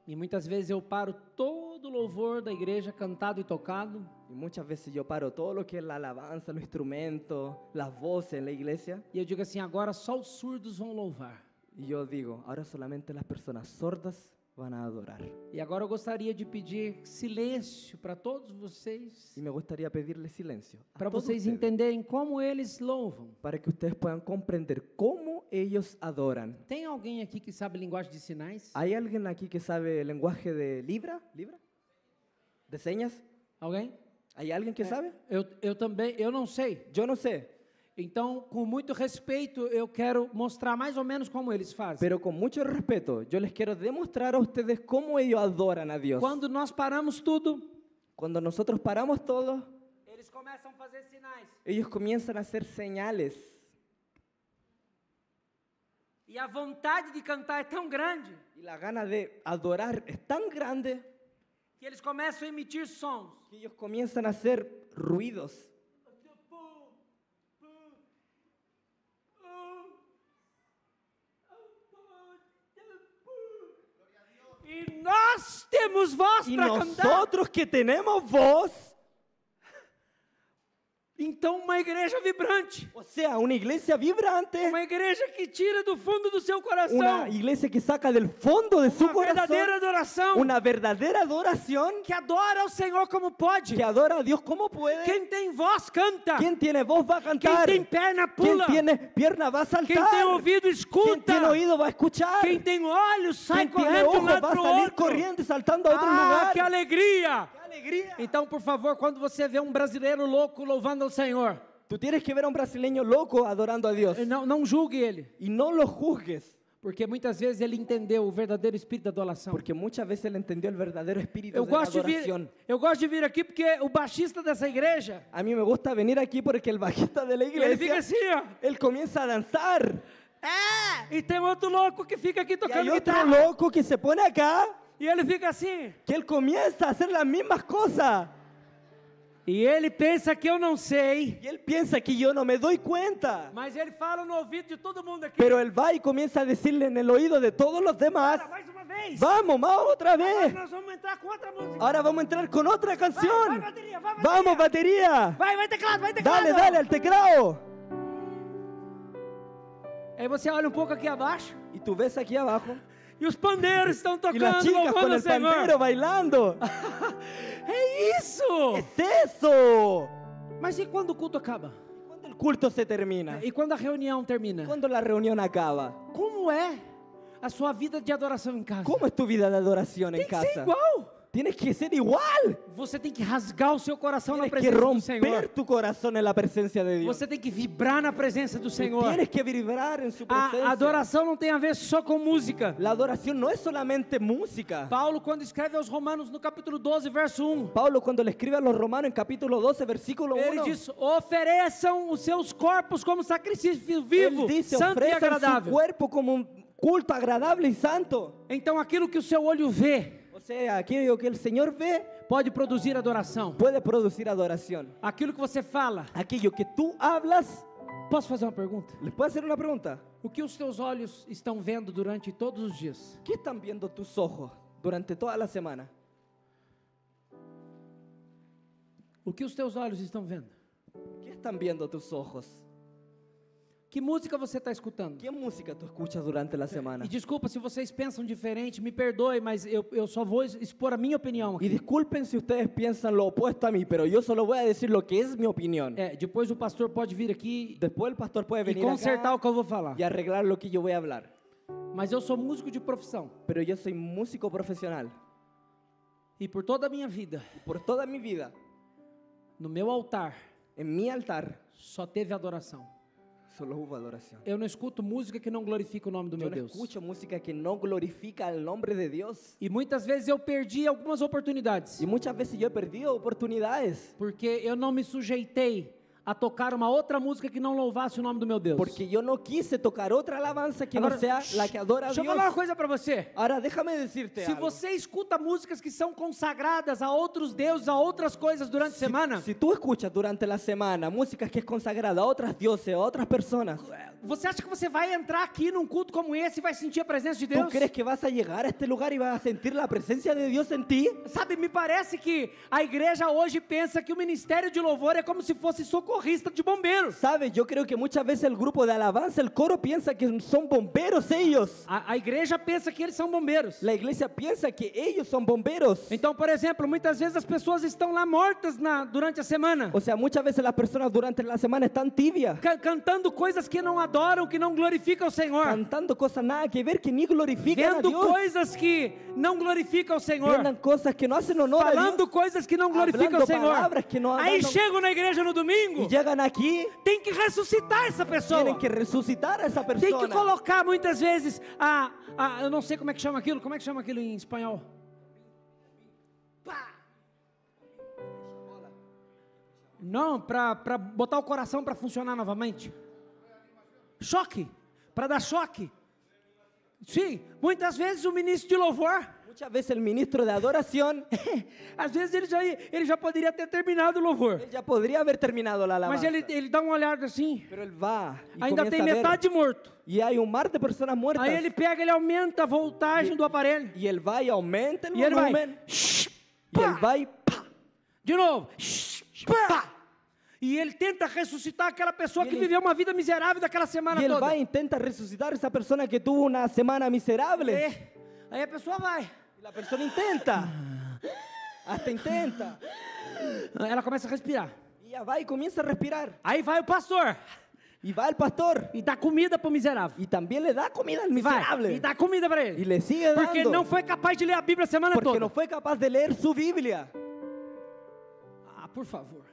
E muitas vezes eu paro todo o louvor da igreja cantado e tocado Y muchas veces yo paro todo lo que es la alabanza, los instrumentos, las voces en la iglesia e eu digo assim, agora só os surdos vão louvar. y yo digo, ahora solamente las personas sordas van a adorar. E agora eu gostaria de pedir silêncio para todos vocês, Y me gustaría pedirle silencio a para todos vocês ustedes, entenderem como eles louvam. para que ustedes puedan comprender cómo ellos adoran. Tem alguém aqui que sabe linguagem de sinais? ¿Hay alguien aquí que sabe el lenguaje de Libra? ¿Libra? ¿De señas? Alguém? ¿Hay alguien que sabe? Eu também, eu não sei. Yo no sé. Então, com muito respeito, eu quero mostrar mais ou menos como eles fazem. Pero con mucho respeto, yo les quiero demostrar a ustedes cómo ellos adoran a Dios. Quando nós paramos tudo, Cuando nosotros paramos todo, eles começam a fazer sinais. ellos comienzan a hacer señales. E a vontade de cantar é tão grande Y la gana de adorar es tan grande que eles começam a emitir sons. que ellos comienzan a hacer ruidos. E nós temos voz Y para cantar. nosotros que tenemos voz, Então, uma igreja vibrante, o sea, una iglesia vibrante, uma igreja que tira do fundo do seu coração una iglesia que saca del fondo de su uma corazón verdadeira adoração, una verdadera adoración, que adora ao Senhor como pode. que adora a Dios como puede. Quem tem voz canta. Quien tiene voz va a Quem cantar. tem perna Quien pula. tiene pierna va a Quem tem saltar. ouvido Quien escuta. tiene oído va a escuchar. Quem tem olhos sai Quien tiene correndo de um ojos lado va a para o salir outro. corriendo y saltando a otro Ah, lugar. que alegria! ¡Qué alegría! Então, por favor, quando você vê um brasileiro louco louvando ao Senhor, Tú tienes que ver a un brasileño loco adorando a Dios. não julgue ele, Y no lo juzgues. porque muitas vezes ele entendeu o verdadeiro espírito da adoração. Porque muchas veces él entendió el verdadero espíritu Eu de la gosto de adoración. vir aqui porque o baixista dessa igreja, A mí me gusta venir aquí porque el bajista de la ele fica iglesia, assim, ó. él comienza a danzar. E tem outro louco que fica aqui Y hay tocando otro guitarra. loco que se pone acá, E ele fica assim. que él comienza a hacer las mismas cosas. E ele pensa que eu não sei, Y él piensa que yo no me doy cuenta. mas ele fala no ouvido de todo mundo aqui. Pero él va y comienza a decirle en el oído de todos los demás, Para, mais uma vez. vamos, vamos otra vez. Nós vamos entrar com outra música. Ahora vamos a entrar con otra canción. Vai, bateria, vai, bateria. Vamos, batería. Vai teclado, vai teclado. Dale, dale al teclado. Aí você olha um pouco aqui abaixo Y tú ves aquí abajo e os pandeiros estão y las tocando, chicas louvando con o el Senhor. pandero bailando. É isso! ¿Es eso? Mas e quando o culto acaba? Cuando el culto se termina, E quando a reunião termina? cuando la reunión acaba, Como é a sua vida de adoração em casa? ¿cómo es tu vida de adoración en Tem que ser casa? igual. Tienes que ser igual. Você tem que rasgar o seu coração na Tienes que presença do Senhor. romper tu corazón en la presencia de Dios. Você tem que vibrar na presença do Senhor. Tienes que vibrar en su presencia. A adoração não tem a ver só com música. La adoración no es solamente música. Paulo, quando escreve aos Romanos no capítulo 12, verso 1, Pablo cuando le escribe a los romanos en capítulo 12, versículo ele 1, diz: ofereçam os seus corpos como sacrifício vivo, él dice, santo e ofrezcan su agradável. cuerpo como un culto agradable y santo. Então, aquilo que o seu olho vê O sea, aquello que el Señor ve pode produzir adoração. puede producir adoración. Aquilo que você fala. Aquello que tú hablas, Posso fazer uma pergunta? ¿les puedo hacer una pregunta? O que os teus olhos estão vendo durante todos os dias? ¿Qué están viendo tus ojos durante toda la semana? O que os teus olhos estão vendo? ¿Qué están viendo tus ojos? Que música você está escutando? ¿Qué música tú escuchas durante la semana? E desculpa se vocês pensam diferente, me perdoe, mas eu só vou expor a minha opinião Y aqui. disculpen si ustedes piensan lo opuesto a mí, pero yo solo voy a decir lo que es mi opinión. Depois o pastor pode vir aqui Después el pastor puede e venir consertar acá o que eu vou falar. y arreglar lo que yo voy a hablar. Mas eu sou músico de profissão. Pero yo soy músico profesional. E por toda a minha vida, Por toda mi vida, no meu altar, en mi altar, só teve adoração. solo hubo adoración. Eu não escuto música que não glorifica o nome do Yo meu no Deus. escucho música que no glorifica el nombre de Dios. E muitas vezes eu perdi algumas oportunidades, Y muchas veces yo he perdido oportunidades porque eu não me sujeitei a tocar uma outra música que não louvasse o nome do meu Deus. porque yo no quise tocar otra alabanza que no sea la que adora a deixa eu Dios. falar uma coisa para você. Ahora déjame decirte Se algo. você escuta músicas que são consagradas a outros deuses, a outras coisas durante a semana, Si tú escuchas durante la semana música que es consagrada a otras dioses, a otras personas, você acha que você vai entrar aqui num culto como esse e vai sentir a presença de ¿tú Deus? crees que vas a llegar a este lugar y vas a sentir la presencia de Dios en ti? Sabe, me parece que a igreja hoje pensa que o ministério de louvor é como se fosse socorrista de bombeiros. ¿Sabes? Yo creo que muchas veces el grupo de alabanza, el coro piensa que son bomberos ellos. A igreja pensa que eles são bombeiros. La iglesia piensa que ellos son bomberos. Então, por exemplo, muitas vezes as pessoas estão lá mortas durante a semana, O sea, muchas veces las personas durante la semana están tibias, cantando coisas que não adoram, que não glorificam o Senhor, cantando cosas nada que ver, que ni glorifican a vendo Dios, coisas que não glorificam o Senhor, viendo cosas que no hacen honor a Dios. falando coisas que não glorificam o Hablando Senhor. palavras que não Aí agradam. chegam na igreja no domingo domingo, y llegan aquí, tem que ressuscitar essa pessoa. tienen que resucitar a esa Tem que persona. colocar muitas vezes eu não sei como é que chama aquilo em espanhol? Pá. Não, para botar o coração para funcionar novamente. Choque, para dar choque. Sim, muitas vezes o ministro de louvor, Muchas veces el ministro de adoración, às vezes ele já poderia ter terminado o louvor, él ya podría haber terminado la mas alabanza, ele dá uma olhada assim, pero él va y ainda comienza tem a ver, metade morto. y hay un mar de personas muertas, Aí ele pega, ele aumenta a voltagem do aparelho. y él va y aumenta el E ele vai, volumen, shh, y él pá, va y ¡pa! de novo, shh, pá. E ele tenta ressuscitar aquela pessoa que viveu uma vida miserável daquela semana Y él toda. va e intenta resucitar a esa persona que tuvo una semana miserable. Aí a pessoa vai. Y la persona intenta, hasta intenta, Ela começa a respirar. y ya va y comienza a respirar. Aí vai o pastor Y va el pastor e dá comida para o miserável. y también le da comida al Vai, miserable. e dá comida para Y ele. le sigue Porque dando. não foi capaz de ler a Bíblia a semana Porque toda. no fue capaz de leer su Biblia. Por favor.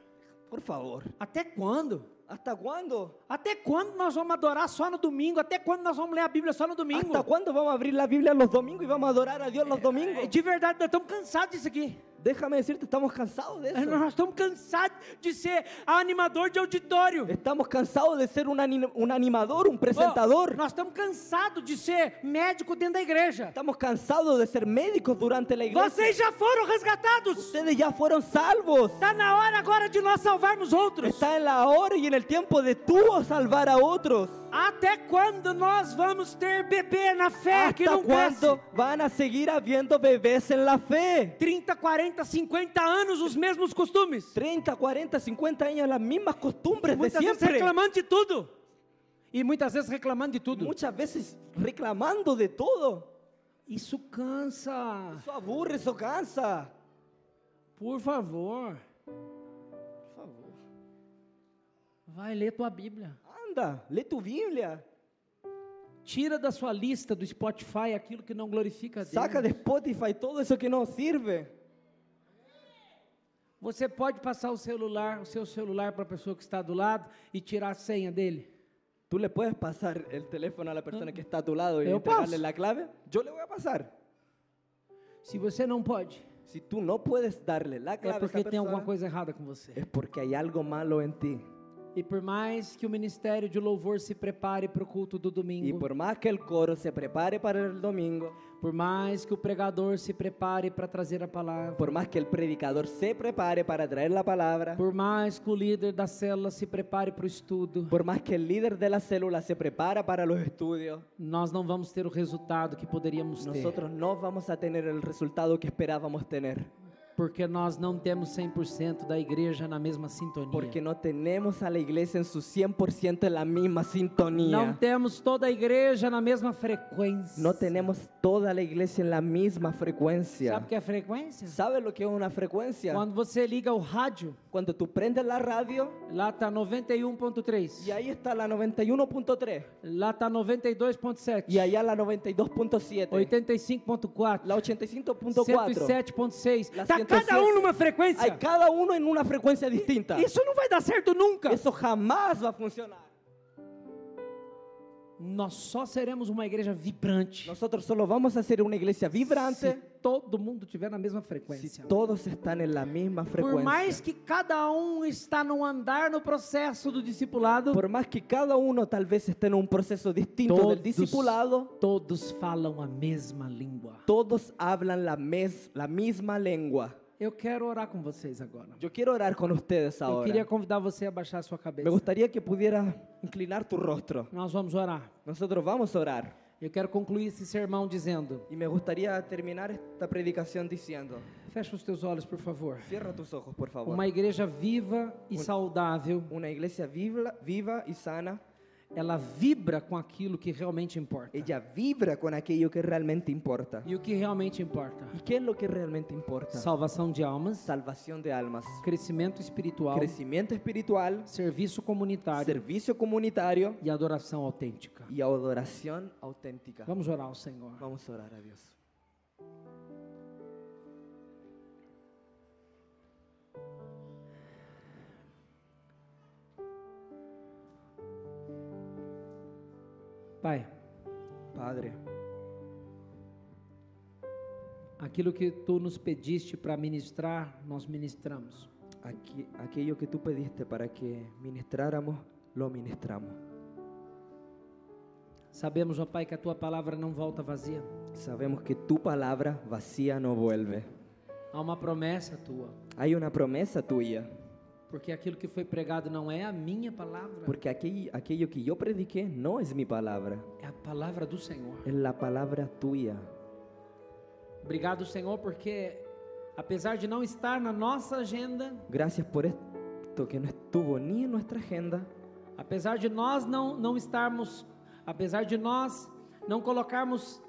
Por favor. Até quando? ¿Hasta cuándo? Até quando nós vamos adorar só no domingo? Até quando nós vamos ler a Bíblia só no domingo? ¿Hasta cuándo vamos a abrir la Biblia los domingos y vamos a adorar a Dios los domingos? De verdade, nós estamos cansados disso aqui. Déjame decirte, estamos cansados de eso. Nós estamos cansados de ser animador de auditório. Estamos cansados de ser un animador, un presentador. Nós estamos cansados de ser médico dentro da igreja. Estamos cansados de ser médicos durante la iglesia. Vocês já foram resgatados. Ustedes ya fueron salvos. Está na hora agora de nós salvarmos outros. Está en la hora y en el tiempo de tú salvar a otros. Até quando nós vamos ter bebê na fé que ¿Hasta não cresce? cuándo van a seguir habiendo bebés en la fe? 30, 40, 50 anos os mesmos costumes. 30, 40, 50 años las mismas costumbres de Muitas vezes siempre. reclamando de tudo. E muitas vezes reclamando de tudo. Muchas veces reclamando de todo. Isso cansa. Eso aburre, eso cansa. Por favor, Por favor. vai ler tua Bíblia. Anda, lee tu Biblia. Tira da sua lista do Spotify aquilo que não glorifica a Deus. Saca de Spotify todo eso que no sirve. Você pode passar o seu celular para a pessoa que está do lado e tirar a senha dele? Tú le puedes pasar el teléfono a la persona que está a tu lado y Yo entregarle paso. la clave. Yo le voy a pasar. Se você não pode, Si tú no puedes darle la é clave a porque esa tem alguma persona, coisa errada com você. es porque hay algo malo en ti. E por mais que o ministério de louvor se prepare para o culto do Y domingo, por más que el coro se prepare para el domingo, por mais que o pregador se prepare para trazer a palavra, por más que el predicador se prepare para traer la palabra, por mais que o líder da célula se prepare para o estudo, por más que el líder de la célula se prepara para los estudios, nós não vamos ter o resultado que poderíamos ter, nosotros no vamos a tener el resultado que esperábamos tener. porque nós não temos 100% da igreja na mesma sintonia. Porque no tenemos a la iglesia en su 100% en la misma sintonía. Não temos toda a igreja na mesma frequência. No tenemos toda la iglesia en la misma frecuencia. Sabe o que é frequência? ¿Sabes lo que es una frecuencia? Quando você liga o rádio, Cuando tú prendes la radio lá está 91.3, y ahí está la 91.3 lá está 92.7, y allá la 92.7, 85.4, la 85.4. 107.6. La Está 107. cada um numa Hay frequência. cada uno en una frecuencia distinta. Isso não vai dar certo nunca. Eso jamás va a funcionar. Nós só seremos uma igreja vibrante Nosotros solo vamos a ser una iglesia se vibrante todo mundo estiver na mesma si frequência. todos están en la misma Por frecuencia. mais que cada um está no andar no processo do discipulado, Por más que cada uno tal vez esté en un proceso distinto del discipulado, todos falam a mesma língua. todos hablan la misma lengua. Eu quero orar com vocês agora. Yo quiero orar con ustedes Eu queria ahora. convidar você a baixar sua cabeça. Me gustaría que pudieras inclinar tu rostro. Nós vamos orar. Nosotros vamos a orar. Eu quero concluir esse sermão dizendo: Y me gustaría terminar esta predicación diciendo, fecha os teus olhos, por favor. cierra tus ojos, por favor. Uma igreja viva e saudável, Una iglesia viva y sana, ela vibra com aquilo que realmente importa. ella vibra con aquello que realmente importa. E o que realmente importa? ¿Y qué es lo que realmente importa? Salvação de almas, Salvación de almas, crescimento espiritual, crecimiento espiritual, serviço comunitário servicio comunitario e adoração autêntica. y adoración auténtica. Vamos orar ao Senhor. Vamos a orar a Dios. Pai, Padre, aquilo que Tu nos pediste para ministrar, nós ministramos. aquello que tú pediste para que ministráramos, lo ministramos. Sabemos, ó Pai, que a Tua palavra não volta vazia. Sabemos que tu palabra vacía no vuelve. Há uma promessa Tua. Hay una promesa tuya, Porque aquilo que foi pregado não é a minha palavra, porque aquello que yo prediqué no es mi palabra, é a palavra do Senhor. es la palabra tuya. Obrigado, Senhor, porque apesar de não estar na nossa agenda, Gracias por esto que no estuvo ni en nuestra agenda, apesar de nós não estarmos, apesar de nós não colocarmos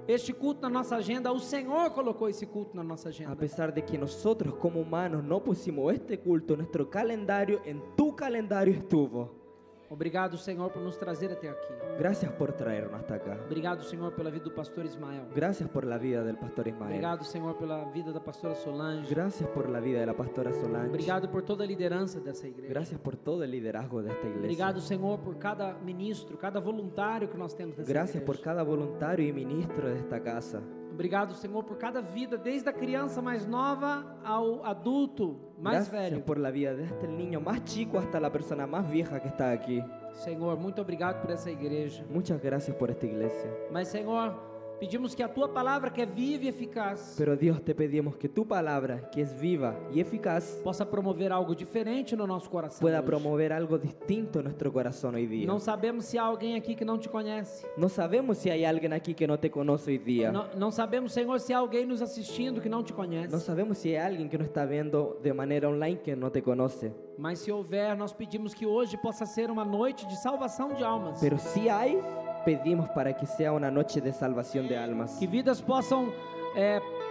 este culto na nossa agenda, o Senhor colocou esse culto na nossa agenda. a pesar de que nosotros como humanos no pusimos este culto en nuestro calendario, en tu calendario estuvo. Obrigado, Senhor, por nos trazer até aqui. Gracias por traernos hasta acá. Obrigado, Senhor, pela vida do pastor Ismael. Gracias por la vida del pastor Ismael. Obrigado, Senhor, pela vida da pastora Solange. Gracias por la vida de la pastora Solange. Obrigado por toda a liderança dessa igreja. Gracias por todo el liderazgo de esta iglesia. Obrigado, Senhor, por cada ministro, cada voluntário que nós temos nessa Gracias igreja. por cada voluntario y ministro de esta casa. Obrigado, Senhor, por cada vida, desde a criança mais nova ao adulto mais Gracias velho. por la vida desde el niño más chico hasta la persona más vieja que está aquí. Senhor, muito obrigado por essa igreja. Muchas gracias por esta iglesia. Mas, Senhor, pedimos que a Tua palavra, que é viva e eficaz, Pero Dios, te pedimos que tu palabra, que es viva y eficaz, possa promover algo diferente no nosso coração. pueda hoje. promover algo distinto en nuestro corazón hoy día. Não sabemos se há alguém aqui que não Te conhece. No sabemos si hay alguien aquí que no te conoce hoy día. Não sabemos, Senhor, se há alguém nos assistindo que não Te conhece. No sabemos si hay alguien que nos está viendo de manera online que no te conoce. Mas se houver, nós pedimos que hoje possa ser uma noite de salvação de almas. Pero si hay, pedimos para que sea una noche de salvación de almas. Que vidas possam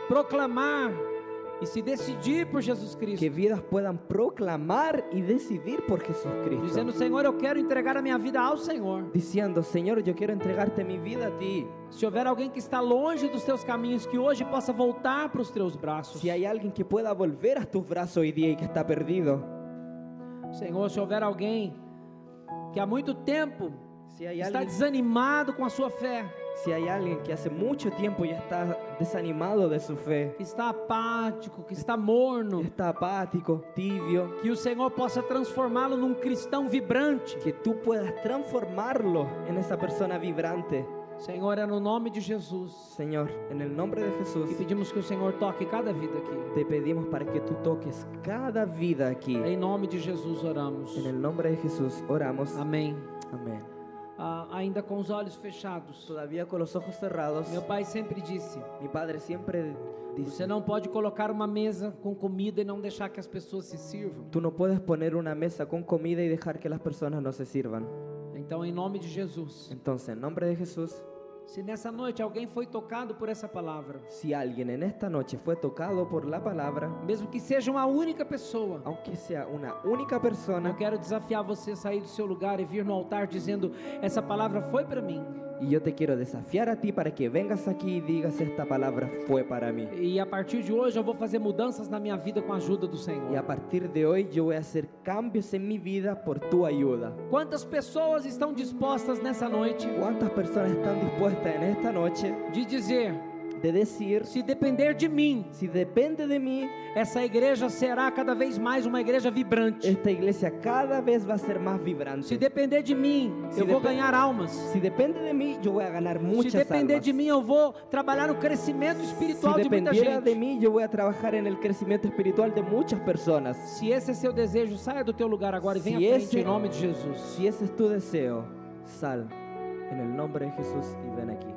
proclamar e se decidir por Jesus Cristo. Que vidas puedan proclamar y decidir por Jesucristo. Dizendo, Senhor, eu quero entregar a minha vida ao Senhor. Diciendo, Señor, yo quiero entregarte mi vida a ti. Se houver alguém que está longe dos Teus caminhos, que hoje possa voltar para os Teus braços. Si hay alguien que pueda volver a tus brazos hoy día y que está perdido. Senhor, se houver alguém que há muito tempo Si hay está alguien, desanimado com a sua fé, si hay alguien que hace mucho tiempo ya está desanimado de su fe, que está apático, que está morno, está apático, tibio, que o Senhor possa transformá-lo num cristão vibrante. que tú puedas transformarlo en esa persona vibrante. Senhor, é no nome de Jesus Señor, en el nombre de Jesús, que pedimos que o Senhor toque cada vida aqui. te pedimos para que tú toques cada vida aquí. Em nome de Jesus oramos. En el nombre de Jesús oramos. Amém. Amén. Ainda com os olhos fechados, Todavía con los ojos cerrados, meu pai sempre disse: mi padre siempre dice, você não pode colocar uma mesa com comida e não deixar que as pessoas se sirvam. tú no puedes poner una mesa con comida y dejar que las personas no se sirvan. Então, em nome de Jesus, Entonces, en nombre de Jesús, se nessa noite alguém foi tocado por essa palavra, si alguien en esta noche fue tocado por la palabra, mesmo que seja uma única pessoa, aunque sea una única eu persona, quero desafiar você a sair do seu lugar e vir no altar dizendo: essa palavra foi para mim. y yo te quiero desafiar a ti para que vengas aquí y digas, esta palabra fue para mí. E a partir de hoje eu vou fazer mudanças na minha vida com a ajuda do Senhor. Y a partir de hoy yo voy a hacer cambios en mi vida por tu ayuda. Quantas pessoas estão dispostas nessa noite ¿Cuántas personas están dispuestas en esta noche de dizer: de decir, se depender de mim, si depende de mí, essa igreja será cada vez mais uma igreja vibrante. esta iglesia cada vez va a ser más Se vibrante? depender de mim, Se eu vou depen- ganhar almas. Si depende de mí, yo voy a ganar Se muchas depender almas. de mim, eu vou trabalhar no crescimento Si espiritual de muita dependiera de gente. mí, yo voy a trabajar en el crecimiento espiritual de muchas personas. Se esse é seu desejo, saia do teu lugar agora e venha Se à frente esse- em nome de Jesus. Si ese es tu deseo, sal en el nombre de Jesús y ven aquí.